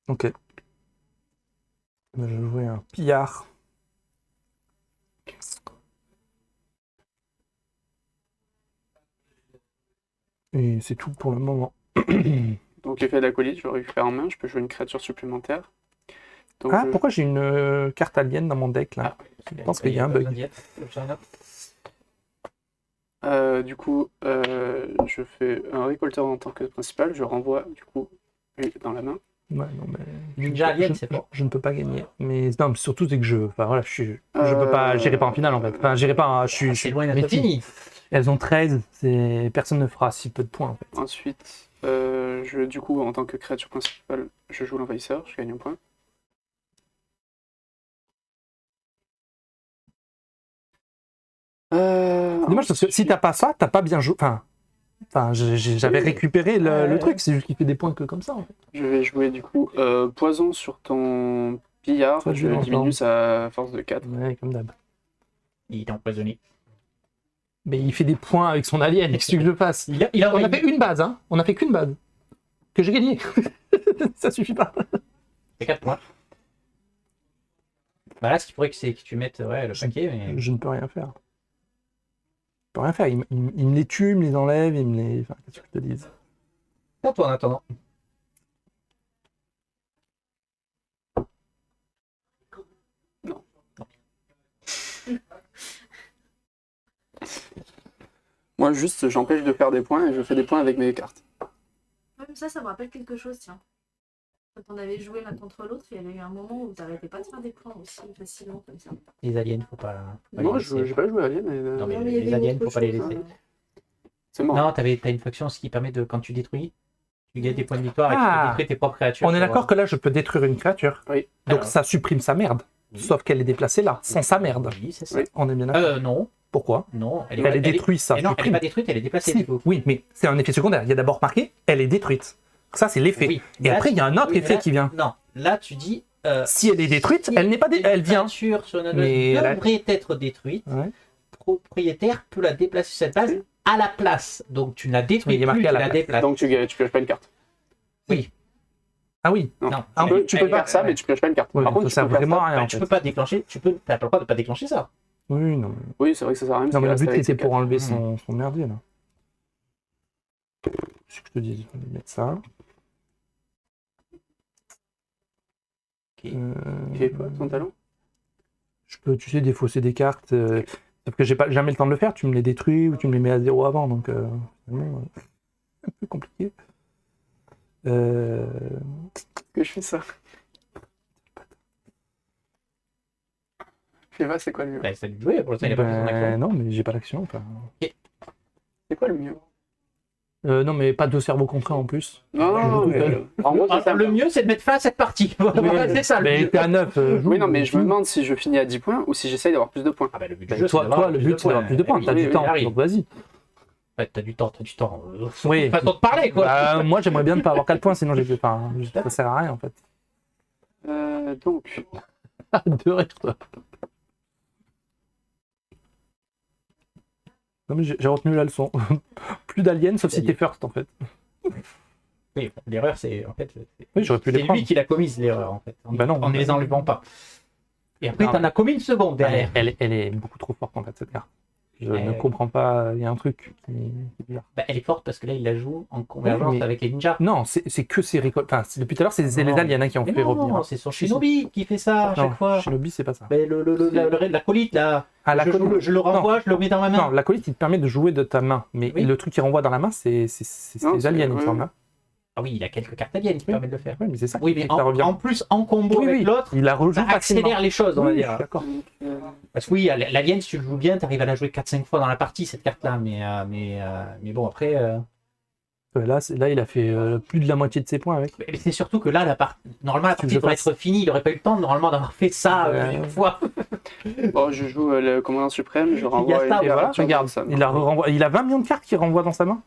Ok. Je vais jouer un pillard. Et c'est tout pour le moment. Donc, effet d'acolyte, je récupère en main. Je peux jouer une créature supplémentaire. Donc, Ah, pourquoi j'ai une carte alien dans mon deck là? Je pense qu'il y a un bug. Du coup, je fais un récolteur en tant que principal. Je renvoie, du coup, lui dans la main. Ouais, non, mais Ninja Alien, c'est fort. je ne peux pas gagner. Mais non, mais surtout c'est que enfin voilà, je peux pas, j'irai pas en finale en fait. Enfin, j'irai pas, je suis C'est loin d'être métis. fini. Elles ont 13, personne ne fera si peu de points en fait. Ensuite, du coup, en tant que créature principale, je joue l'envahisseur. Je gagne un point. C'est dommage parce que si t'as pas ça, t'as pas bien joué. Enfin, j'avais récupéré le truc, c'est juste qu'il fait des points que comme ça en fait. Je vais jouer du coup poison sur ton pillard. Ça, Je je vais diminue l'entendre. sa force de 4. Ouais, comme d'hab. Il est empoisonné. Mais il fait des points avec son alien, qu'est-ce que je fasse? Il a On a fait une base, hein. On a fait qu'une base. Que j'ai gagné. Ça suffit pas. fait 4 points. Bah là, ce qu'il faudrait que c'est que tu mettes le paquet, mais. Je ne peux rien faire. Je peux rien faire. Il me les tue, il me les enlève, il me les. Enfin, qu'est-ce que je te dise? À toi en attendant. Moi, juste, j'empêche de faire des points et je fais des points avec mes cartes. Même ça me rappelle quelque chose, tiens. Quand on avait joué l'un contre l'autre, il y avait eu un moment où t'arrêtais pas de faire des points aussi facilement comme ça. Les aliens, faut pas les Moi, laisser. j'ai pas joué à Alien. Non, mais il y les avait aliens, autre faut pas les chose, laisser. C'est mort. Non, t'as une fonction ce qui permet de, quand tu détruis, tu gagnes des points de victoire et tu Ah. peux détruire tes propres créatures. On est pour- d'accord que là, je peux détruire une créature. Oui. Donc Alors. ça supprime sa merde. Oui. Sauf qu'elle est déplacée là, sans sa merde. Oui, c'est ça. Oui. On est bien d'accord. Non, Pourquoi? non. Elle est détruite, ça Non, elle est supprime. pas détruite, elle est déplacée Si, du coup. oui, mais c'est un effet secondaire. Il y a d'abord marqué, elle est détruite. Ça, c'est l'effet. Oui. Et Là, après, il y a un autre oui, mais effet là- qui vient. Non, là tu dis. Si elle est détruite, elle n'est pas elle vient. Une créature sur une Mais adresse elle a- devrait être détruite. Ouais. Propriétaire peut la déplacer sur cette base à la place. Donc tu ne la Oui, détruis il est plus, marqué tu à la la place. déplaces. Donc, tu pioches pas une carte. Ah oui. Non. Non. Ah, Tu peux faire ça, mais tu pioches pas une carte. Ouais, Par donc contre, ça tu sert peux faire vraiment ça. à rien. En Tu fait. peux pas déclencher, t'as pas le droit de pas déclencher ça. Oui, non. Oui, c'est vrai que ça sert à rien. Non, parce mais qu'il le reste but avec c'était ses pour cartes. enlever son merdier là. C'est ce que je te dis, je vais mettre ça. Ok. Il fait quoi, ton talent? Je peux, tu sais, défausser des cartes. Sauf que j'ai pas jamais le temps de le faire, tu me les détruis ou tu me les mets à 0 avant, donc finalement, un peu compliqué. Que je fais ça. Je sais pas, c'est quoi le mieux? Bah, ça lui jouer, pour l'instant il a pas fait son action. Non, mais j'ai pas l'action. Enfin... C'est quoi le mieux? non, mais pas de cerveau contraint en plus. Non, mais en gros, c'est Alors, simple. le mieux c'est de mettre fin à cette partie. Voilà, c'est ça le Mais mieux. t'es à 9. Oui, non, mais je me demande si je finis à 10 points ou si j'essaye d'avoir plus de points. Ah bah, le but Bah, du jeu, toi, c'est d'avoir le but c'est d'avoir plus de points. T'as oui, du oui, temps, il arrive. donc vas-y. Ouais, t'as du temps. Oui. Façon de parler quoi. Bah, moi, j'aimerais bien ne pas avoir 4 points, sinon ça sert à rien en fait. Donc, De rire, toi. Non, mais j'ai retenu la leçon. Plus d'aliens, sauf si t'es first en fait. Oui, l'erreur c'est en fait. Oui, j'aurais pu les C'est prendre. lui qui l'a commise l'erreur en fait. Bah non. En ne les enlevant pas. Et après Non, t'en as commis une seconde derrière. Elle est beaucoup trop forte en fait, cette carte. Je ne comprends pas, il y a un truc qui est bizarre. Bah, elle est forte parce que là, il la joue en convergence Oui, mais- avec les ninjas. Non, c'est que ces récoltes. Enfin, depuis tout à l'heure, c'est les Non. aliens qui ont Mais fait non, revenir. hein. c'est son Si, si. Shinobi qui fait ça à Non, chaque fois. Shinobi, c'est pas ça. Mais l'acolyte, là, Ah, je l'acolyte. le renvoie, je le mets dans ma main. Non, l'acolyte, il te permet de jouer de ta main. Mais Oui. le truc qu'il renvoie dans la main, c'est Non, les c'est- aliens, il me ouais, semble. ouais. hein. Ah oui, il a quelques cartes aliens qui Oui. permettent de le faire. Ouais, mais c'est ça Oui, qui mais fait que ça revient. en plus, en combo Oui, avec oui. l'autre, Il la rejoue ça facilement. accélère les choses, on va Oui, je dire. suis d'accord. Parce que oui, l'alien, si tu le joues bien, tu arrives à la jouer 4-5 fois dans la partie, cette carte-là. Mais bon, après... Là, il a fait plus de la moitié de ses points avec. mais c'est surtout que là, normalement, la Tu partie veux devrait pas- être finie. Il n'aurait pas eu le temps, normalement, d'avoir fait ça plusieurs fois. Bon, je joue le commandant suprême, je y a renvoie ça, une voilà, Et voilà, créature regarde, dans sa main. il a 20 millions de cartes qu'il renvoie dans sa main.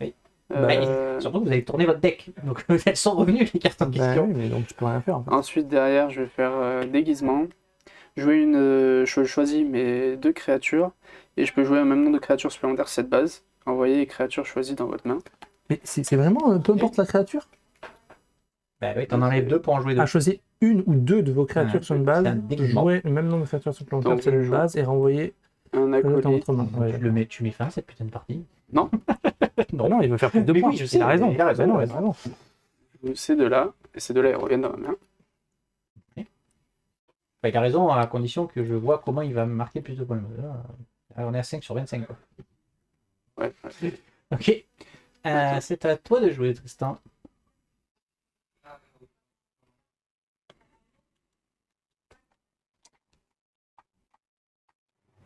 Surtout que vous avez tourné votre deck. Donc, elles sont revenues, les cartes en Bah question. oui, mais donc tu peux rien faire en fait. Ensuite, derrière, je vais faire déguisement. Jouer je choisis mes 2 créatures. Et je peux jouer un même nombre de créatures supplémentaires sur cette base. Envoyer les créatures choisies dans votre main. Mais c'est vraiment peu importe la créature. Bah oui, t'en enlèves 2 pour en jouer 2. À choisir une ou deux de vos créatures Ouais, sur une base, c'est un déguisement. jouer le même nombre de créatures supplémentaires Donc, sur je une joue base et renvoyer Un dans acolyte. votre main. Ouais. Tu mets fin à cette putain de partie. Non. Non, il veut faire plus de Mais points. oui, je sais, il a raison. il a raison, Mais non, il a il a raison. Je joue ces 2-là. Et ces 2-là, ils reviennent dans ma main. Bah, il a raison, à condition que je vois comment il va me marquer plus de points. Là, on est à 5 sur 25. Quoi. Ouais. Ok. C'est à toi de jouer, Tristan.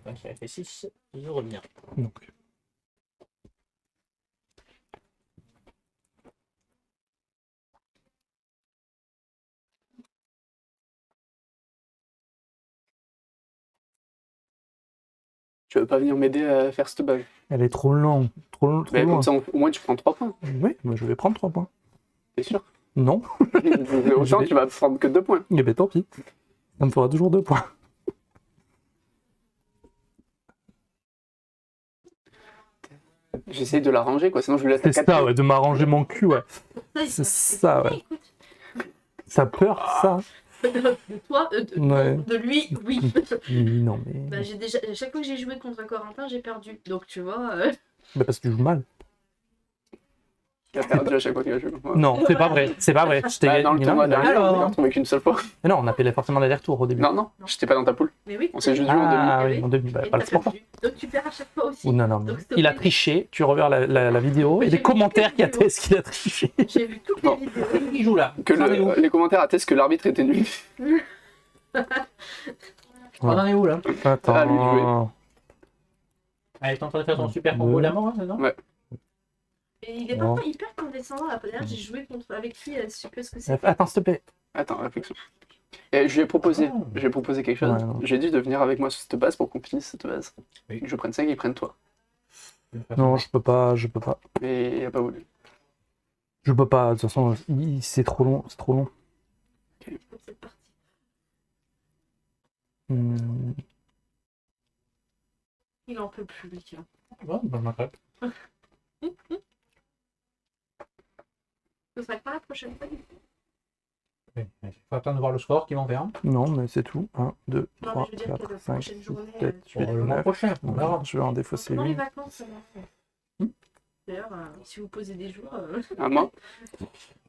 Donc, il a fait 6, je reviens. Donc, Tu veux pas venir m'aider à faire cette base? elle est trop longue. Trop Mais loin. comme ça, au moins, tu prends 3 points. Oui, moi je vais prendre 3 points. T'es sûr? Non, Autant, vais- tu vas prendre que 2 points. eh ben tant pis. Ça me fera toujours 2 points. J'essaye de la ranger, quoi. Sinon, je lui laisse C'est à 4 ça, ouais, de m'arranger mon cul, ouais. Ça, C'est ça, ouais. Écoute, Ça peur, ça. de toi, Ouais. de lui, oui. Oui, non, mais. Bah, j'ai déjà, à chaque fois que j'ai joué contre Corentin, j'ai perdu. Donc tu vois, Bah, parce que tu joues mal. Il a perdu à chaque fois qu'il a joué. Ouais. Non, c'est pas vrai. C'est pas vrai. Je t'ai Bah, dans le gagné. tournoi Non, dernier, on alors. s'est retrouvé qu'une seule fois. mais non, on a fait forcément l'aller-retour au début. Non, j'étais pas dans ta poule. mais oui. On s'est juste joué en demi. Ah demi. oui, en demi. Bah, Et pas t'as le sport. perdu. Donc tu perds à chaque fois aussi. Ou non, non, mais Donc, s'il te il a plaît. triché. Tu reverras la vidéo et J'ai les vu commentaires toutes qui les vidéos. attestent qu'il a triché. J'ai vu toutes Bon. les vidéos. Il joue là. Que On en est où les commentaires attestent que l'arbitre était nul. On en est où là Attends. Ah, lui, jouer. Elle est en train de faire son super combo de la mort, hein, c'est ça Ouais. Et il est Non. parfois hyper condescendant. La première, j'ai joué avec lui, je sais plus ce que c'est. Attends, s'il te plaît. Attends, réflexion. Et je lui ai proposé, quelque chose. Ouais, non. J'ai dit de venir avec moi sur cette base pour qu'on finisse cette base. Oui. Que je prenne 5 et ils prennent toi. Non, je peux pas. Je peux pas. Mais il a pas voulu. Je peux pas. De toute façon, c'est trop long. C'est trop long. Cette partie. Hmm. Il en peut plus, lui. Tiens. Bon, bah, je m'attrape. Ce sera pas la prochaine fois. du coup. Il faut attendre de voir le score qui vont faire. Non, mais c'est tout. 1, 2, Non, mais 3, je veux dire que 4, la 5, prochaine 6, journée, 7, tu 8, vas- Le mois 9. prochain, on verra. Je vais en défausser Pendant les 8. vacances, ça va. D'ailleurs, si vous posez des jours, À moi.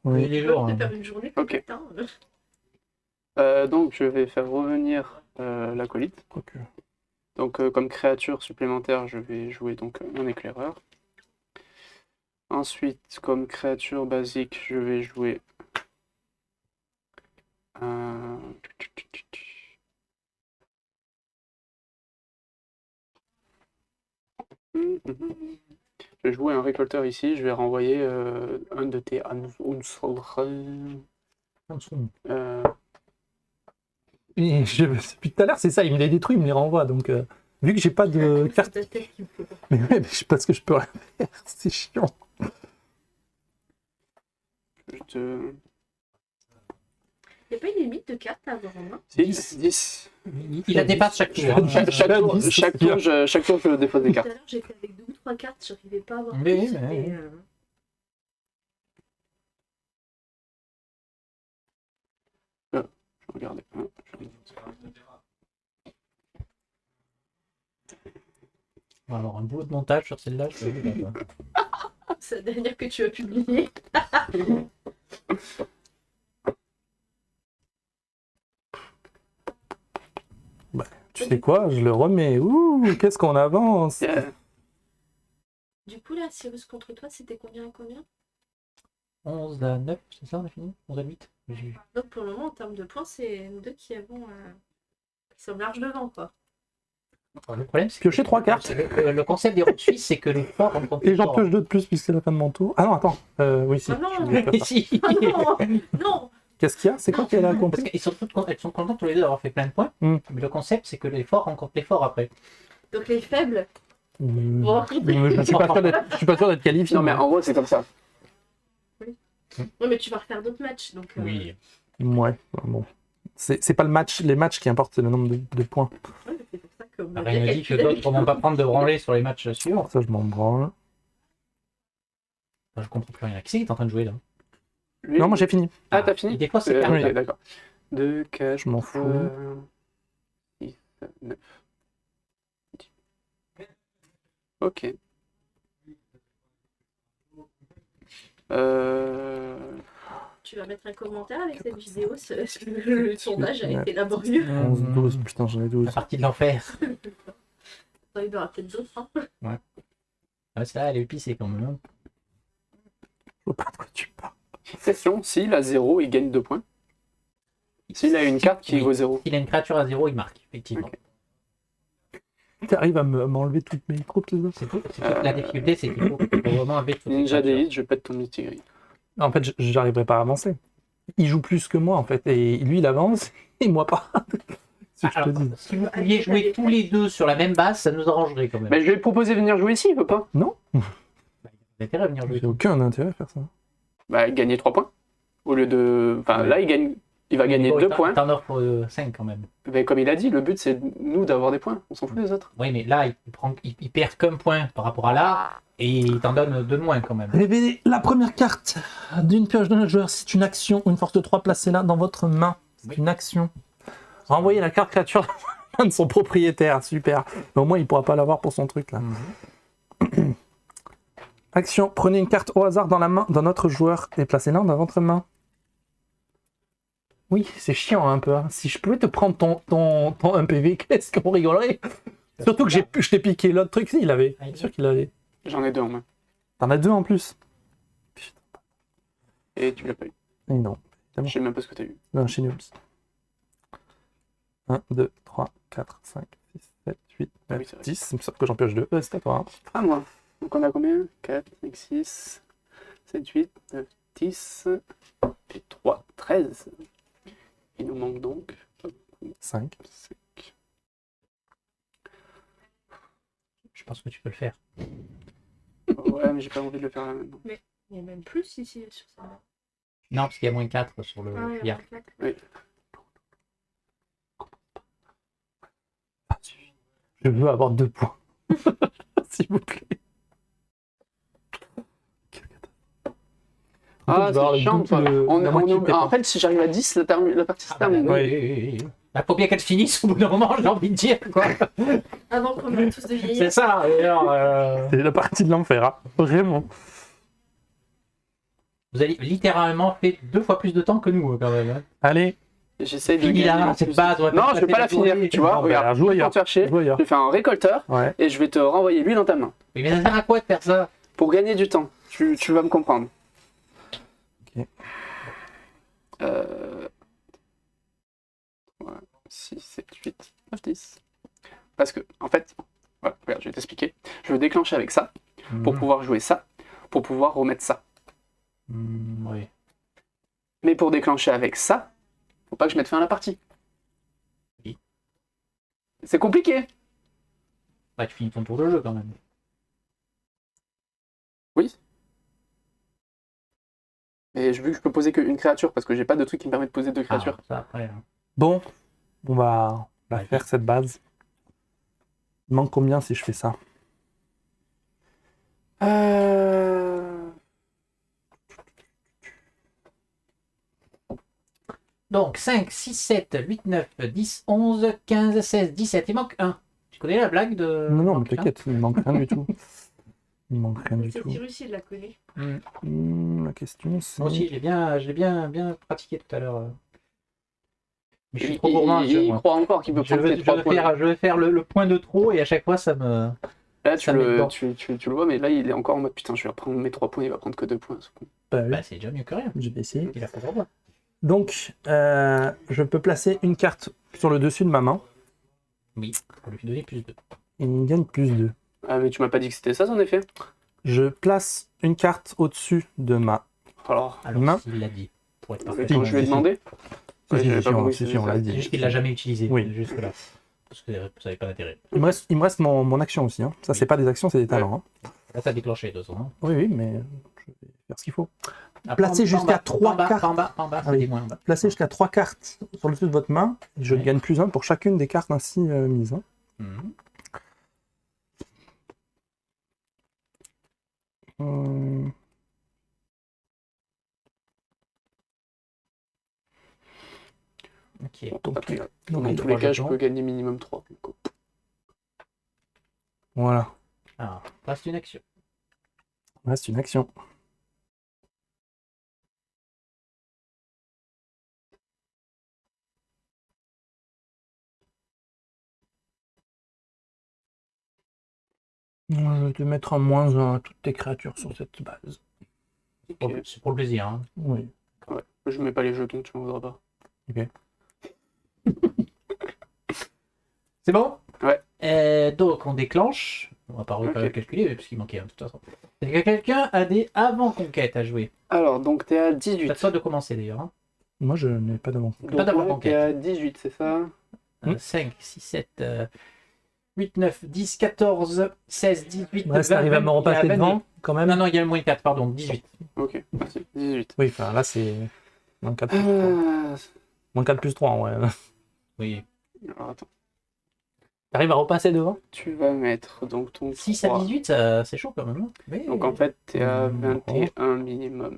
Oui. Les je jours. peux hein. faire une journée Ok. complète. Hein. Donc je vais faire revenir l'acolyte. Quoique. Donc comme créature supplémentaire, je vais jouer donc un éclaireur. Ensuite, comme créature basique, je vais jouer un... Je vais jouer un récolteur ici, je vais renvoyer un de tes euh, Et depuis tout à l'heure, c'est ça. Il me les détruit, il me les renvoie. Donc, vu que j'ai pas de C'est carte. ta tête qui me fait peur. Mais ouais, mais je sais pas ce que je peux rien faire. C'est chiant. je te... Y a pas une limite de cartes à avoir en main? 10. Il la dépasse chaque tour. hein. Chaque tour, je dépose des Tout cartes. à l'heure, j'étais avec 2 ou 3 cartes, j'arrivais pas à avoir Oui, plus. mais- Et, Je regardais un. On va avoir un boulot de montage sur celle-là. Je te le dis, là, quoi. C'est la dernière que tu as publiée. Tu sais quoi, je le remets. Ouh, qu'est-ce qu'on avance. Du coup, là, Cyrus contre toi, c'était combien à combien? 11 à 9, c'est ça, on a fini 11 à 8. Donc pour le moment, en termes de points, c'est nous deux qui avons. Qui sommes large devant, quoi. Le problème, c'est Piocher 3 cartes. le concept des routes suisses, c'est que les forts rencontrent Et les j'en forts. pioche 2 de plus puisque c'est la fin de mon tour. Ah non, attends. Oui, si. Ah non. je voulais faire ça. Si. Ah non. Non. Qu'est-ce qu'il y a? C'est quoi qui a Parce accompli? qu'elles sont elles sont contentes tous les deux d'avoir fait plein de points. Mm. Mais le concept, c'est que les forts rencontrent les forts après. Donc les faibles Mm. vont rencontrer. Je suis pas sûr d'être qualifié. Non, mais en gros, c'est comme ça. Ouais, mais tu vas refaire d'autres matchs. Donc, Ouais, bon. C'est pas le match, les matchs qui importent, c'est le nombre de points. ouais, c'est pour ça qu'on a Rien bien ne dit que calculé. d'autres vont pas prendre de branlée sur les matchs suivants. Ça, je m'en branle. Enfin, je comprends plus rien. Qui c'est qui est en train de jouer là? Lui- Non, moi j'ai fini. Ah, t'as Et fini des fois, c'est Ok, carré. d'accord. 2, 4, Je m'en fous. 6, 9. Ok. Tu vas mettre un commentaire avec cette vidéo. Le sondage a été laborieux. 11, 12, putain, j'en ai 12. La partie de l'enfer. Il y en aura peut-être d'autres. Hein. Ah, celle-là, elle est épicée quand même. Hein. Je vois pas de quoi tu parles. Question, s'il a 0, il gagne 2 points. S'il a une carte qui Oui. vaut 0. S'il a une créature à 0, il marque, effectivement. Ok. T'arrives à m'enlever toutes mes troupes, c'est ça? C'est tout. La difficulté, c'est qu'il faut vraiment avec toutes les Ninja créatures. d'élite, je pète ton multigris. En fait, j'arriverai pas à avancer. Il joue plus que moi, en fait. Et lui, il avance, et moi pas. C'est ce que je te Alors, dis. si vous pouviez jouer tous les deux sur la même base, ça nous arrangerait quand même. Mais je vais lui proposer de venir jouer ici, il veut pas. Non, Vous avez intérêt à venir jouer. j'ai aucun intérêt à faire ça. Bah, gagner 3 points. Au lieu de. Enfin, Ouais. là, il va gagner Bon, 2 il points. t'en offre 5 quand même. Mais comme il a dit, le but c'est nous d'avoir des points. On s'en fout des autres. Oui, mais là, il perd qu'un point par rapport à là, et il t'en donne 2 de moins quand même. Révélez la première carte d'une pioche de notre joueur. C'est une action, une force de 3, placez-la dans votre main. C'est Oui. une action. Renvoyez la carte créature dans la main de son propriétaire. Super. Mais au moins, il pourra pas l'avoir pour son truc là. Action, prenez une carte au hasard dans la main d'un autre joueur et placez-la dans votre main. Oui, c'est chiant un peu. Hein. Si je pouvais te prendre ton 1 PV, qu'est-ce qu'on rigolerait? Surtout que je t'ai piqué l'autre truc. Si, il avait. Ah, il C'est sûr qu'il avait. J'en ai 2 en main. T'en as 2 en plus. Et tu l'as pas eu. Et non. Je sais même pas ce que t'as eu. Non, chez Nuls. 1, 2, 3, 4, 5, 6, 7, 8, Ah 9, oui, c'est vrai. 10. Sauf que j'en pioche 2. C'est à toi. Hein. Ah, moi. Donc on a combien 4, 5, 6, 7, 8, 9, 10. Et 3, 13. Il nous manque donc 5. 5. Je pense que tu peux le faire. Ouais, mais j'ai pas envie de le faire là maintenant. Il y a même plus ici sur ça. Non, parce qu'il y a moins 4 sur le Ah, il y a billard. 24. Je veux avoir 2 points. S'il vous plaît. Ah, Je vais avoir c'est le chiant. double, toi. la moitié de tes En points. fait, si j'arrive à 10, la partie se Ah, bah, termine. oui. Bah, faut bien qu'elle finisse au bout d'un moment, j'ai envie de dire. Quoi. Avant qu'on meure tous de C'est vieillir. ça. Et alors, C'est la partie de l'enfer. Hein. Vraiment. vous avez littéralement fait 2 fois plus de temps que nous, quand même. Hein. Allez. J'essaie de Fini gagner. là, en cette plus. base. on va Non, peut-être je vais pas la passer finir. journée. Tu vois, Bon, bah, regarde. joue Pour ailleurs. te faire chier, Joue ailleurs. je vais faire un récolteur Ouais. et je vais te renvoyer lui dans ta main. Oui, mais ça sert à quoi de faire ça? Pour gagner du temps. Tu vas me comprendre. Ok. 3, 6, 7, 8, 9, 10. Parce que, en fait, voilà, regarde, je vais t'expliquer. Je veux déclencher avec ça pour pouvoir jouer ça, pour pouvoir remettre ça. Oui. Mais pour déclencher avec ça, faut pas que je mette fin à la partie. Oui. C'est compliqué. Bah, tu finis ton tour de jeu quand même. Mais vu que je peux poser qu'une créature, parce que j'ai pas de truc qui me permet de poser 2 créatures. Ah, ça après. Hein. Bon. On va Ouais. faire cette base. Il manque combien si je fais ça? Donc 5, 6, 7, 8, 9, 10, 11, 15, 16, 17. Il manque 1. Tu connais la blague de. Non, mais t'inquiète, il manque rien du tout. Il manque rien du Cette tout. virus, il la connaît. La question, c'est... Moi aussi, je l'ai bien pratiqué tout à l'heure. Mais je suis Il, trop gourmand. il croit encore qu'il peut Je prendre veux, tes 3 points. je veux faire le point de trop et à chaque fois ça me. Là, ça met dedans. tu le vois, mais là, il est encore en mode putain, je vais reprendre mes 3 points, il va prendre que 2 points. ce con. Bah oui, Bah, c'est déjà mieux que rien. je vais essayer. Il a fait 3 points. Donc, je peux placer une carte sur le dessus de ma main. Oui, pour lui donner plus de. Et il gagne plus 2. Ah, mais tu m'as pas dit que c'était ça son effet? Je place une carte au-dessus de ma... Alors, Alors, Main. il l'a dit. Pour être parfait. quand je lui ai demandé. Si, Ouais, si, j'avais si, pas on, compris si, que si, on c'était l'a ça. dit. C'est juste qu'il l'a jamais utilisé. Oui. Jusque là. Parce que ça n'avait pas d'intérêt. Il me reste mon action aussi. Hein. Ça, c'est pas des actions, c'est des talents. Hein. Là, t'as déclenché de toute façon. Oui, oui, mais je vais faire ce qu'il faut. Ah, Placer en jusqu'à bas, 3 en bas, cartes. En bas, Ah c'est oui. des moins en bas. Placez jusqu'à 3 cartes sur le dessus de votre main. Et je Ouais. gagne plus 1 pour chacune des cartes ainsi mises. Hein. Mhm. Ok. Bon, Donc, après, donc, dans il tous y a les cas, je jetons. peux gagner minimum 3. Voilà. Alors, passe une action. Il reste une action. Je vais te mettre en -1 à toutes tes créatures sur cette base. C'est pour le plaisir. Hein. Oui. Ouais. Je mets pas les jetons, tu m'en voudras pas. C'est bon? Ouais. Donc, on déclenche. On va pas Ok. recalculer parce qu'il manquait, de toute façon. Est-ce que quelqu'un a des avant-conquêtes à jouer? Alors, donc t'es à C'est à 18. toi de commencer d'ailleurs. Hein. Moi, je n'ai pas d'avant. Donc, pas d'avoir ouais, banquette. t'es à 18, c'est ça? 5, 6, 7, 8, 9, 10, 14, 16, 18, Ouais, ça arrive à me repasser devant, quand même. Non, non, il y a le moins 4, pardon, 18. Ok, merci. 18. Oui, enfin là, c'est moins 4 plus 3. Moins 4 plus 3, ouais. Oui. Alors, attends. T'arrives à repasser devant? Tu vas mettre donc ton 6 à 3. 18, c'est chaud quand même. Hein. Mais... Donc en fait, t'es à Non. 21 minimum.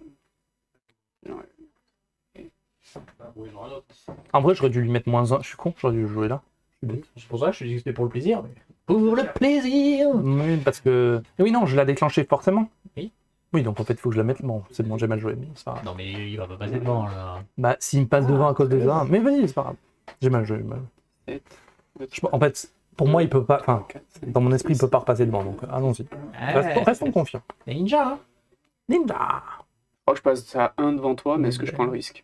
En vrai, j'aurais dû lui mettre -1. Je suis con, j'aurais dû le jouer là. Je suis bête. C'est pour ça que je te dis que c'était pour le plaisir. Mais... Pour le plaisir! Oui, parce que. Oui, non, je l'ai déclenché forcément. Oui. Oui, donc en fait, il faut que je la mette. Bon, c'est bon, j'ai mal joué, mais c'est pas grave. Non, mais il va pas passer devant là. Bah, s'il me passe devant à cause de ça. Mais vas-y, c'est pas grave. J'ai mal joué. En fait, pour moi, il peut pas. Enfin, dans mon esprit, il peut pas repasser devant. Donc, allons-y. Restons confiants. C'est ninja, hein? Ninja! Je crois que je passe à 1 devant toi, mais est-ce que je prends le risque?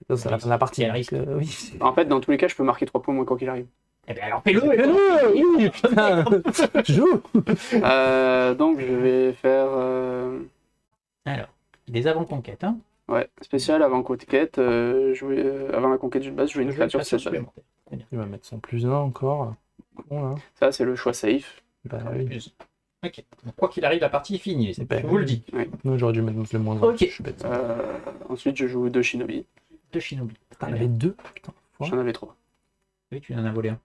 Ça, c'est la partie. Quel risque. Oui. En fait, dans tous les cas, je peux marquer 3 points moins quoi qu'il arrive. Eh bien alors fais-le! Oui, putain! Joue! Donc je vais faire Alors, des avant-conquêtes, hein? ouais, spécial avant conquête, jouer avant la conquête d'une base, jouer une créature sur cette base. supplémentaire. Très bien. Il va mettre son +1 encore. Bon, là. Ça c'est le choix safe. Bah oui. Ok. Donc, quoi qu'il arrive, la partie est finie. Ben, Je vous le dis. Non, j'aurais dû mettre le -1. Ok. Je suis bête. Ensuite je joue 2 shinobi. De Shinobi. T'en avais 2? Putain. Ouais. J'en avais 3. Oui, tu en as volé un.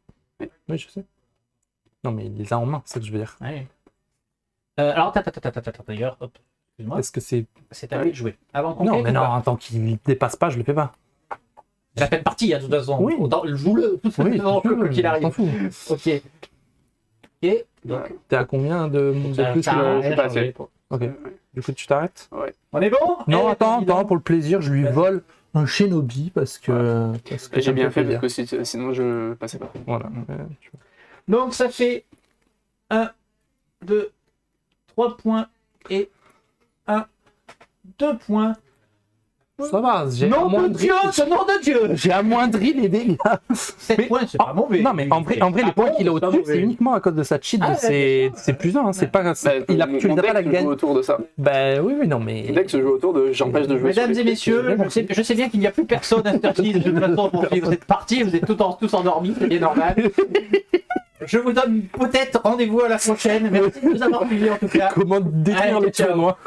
Oui, je sais. Non, mais il les a en main, c'est ça que je veux dire. Allez. Alors, d'ailleurs, hop. Excuse-moi. Est-ce que c'est. C'est à lui de jouer. Avant-conquête. Non, mais ou non, pas tant qu'il dépasse pas, je le fais pas. La peine partie, de toute façon. Oui. Joue-le. Oui, Non, tu veux, quoi qu'il on arrive. s'en fout. Ok. Ok. Donc, Ouais. T'es à combien de plus ça a là rien j'ai pas changé. Ok. Ouais. Du coup, tu t'arrêtes? On est bon? Non, Eh, attends, dis donc. pour le plaisir, je lui Vas-y. vole un Shinobi parce que. Parce que ça J'ai me bien fait plaisir. parce que sinon je passais pas. Voilà. Donc, ça fait 1, 2, 3 points et 1, 2 points. Ça va, j'ai Nom de amoindri. Dieu, ce nom de Dieu! J'ai amoindri les dégâts. 7 points, c'est pas mauvais. Non, mais en vrai, les points qu'il a au-dessus, c'est uniquement à cause de sa cheat. Ah, c'est +1, hein, c'est pas. Bah, Tu les as mon pas deck la se joue gagne. autour de ça. Bah oui, non, mais. Le deck se joue autour de j'empêche de jouer. Mesdames sur et les messieurs, je sais bien qu'il n'y a plus personne à cette heure-ci de toute façon pour suivre cette partie, vous êtes tous endormis, c'est bien normal. Je vous donne peut-être rendez-vous à la prochaine, merci de nous avoir suivis en tout cas. Comment détruire Allez, le ciao. tournoi?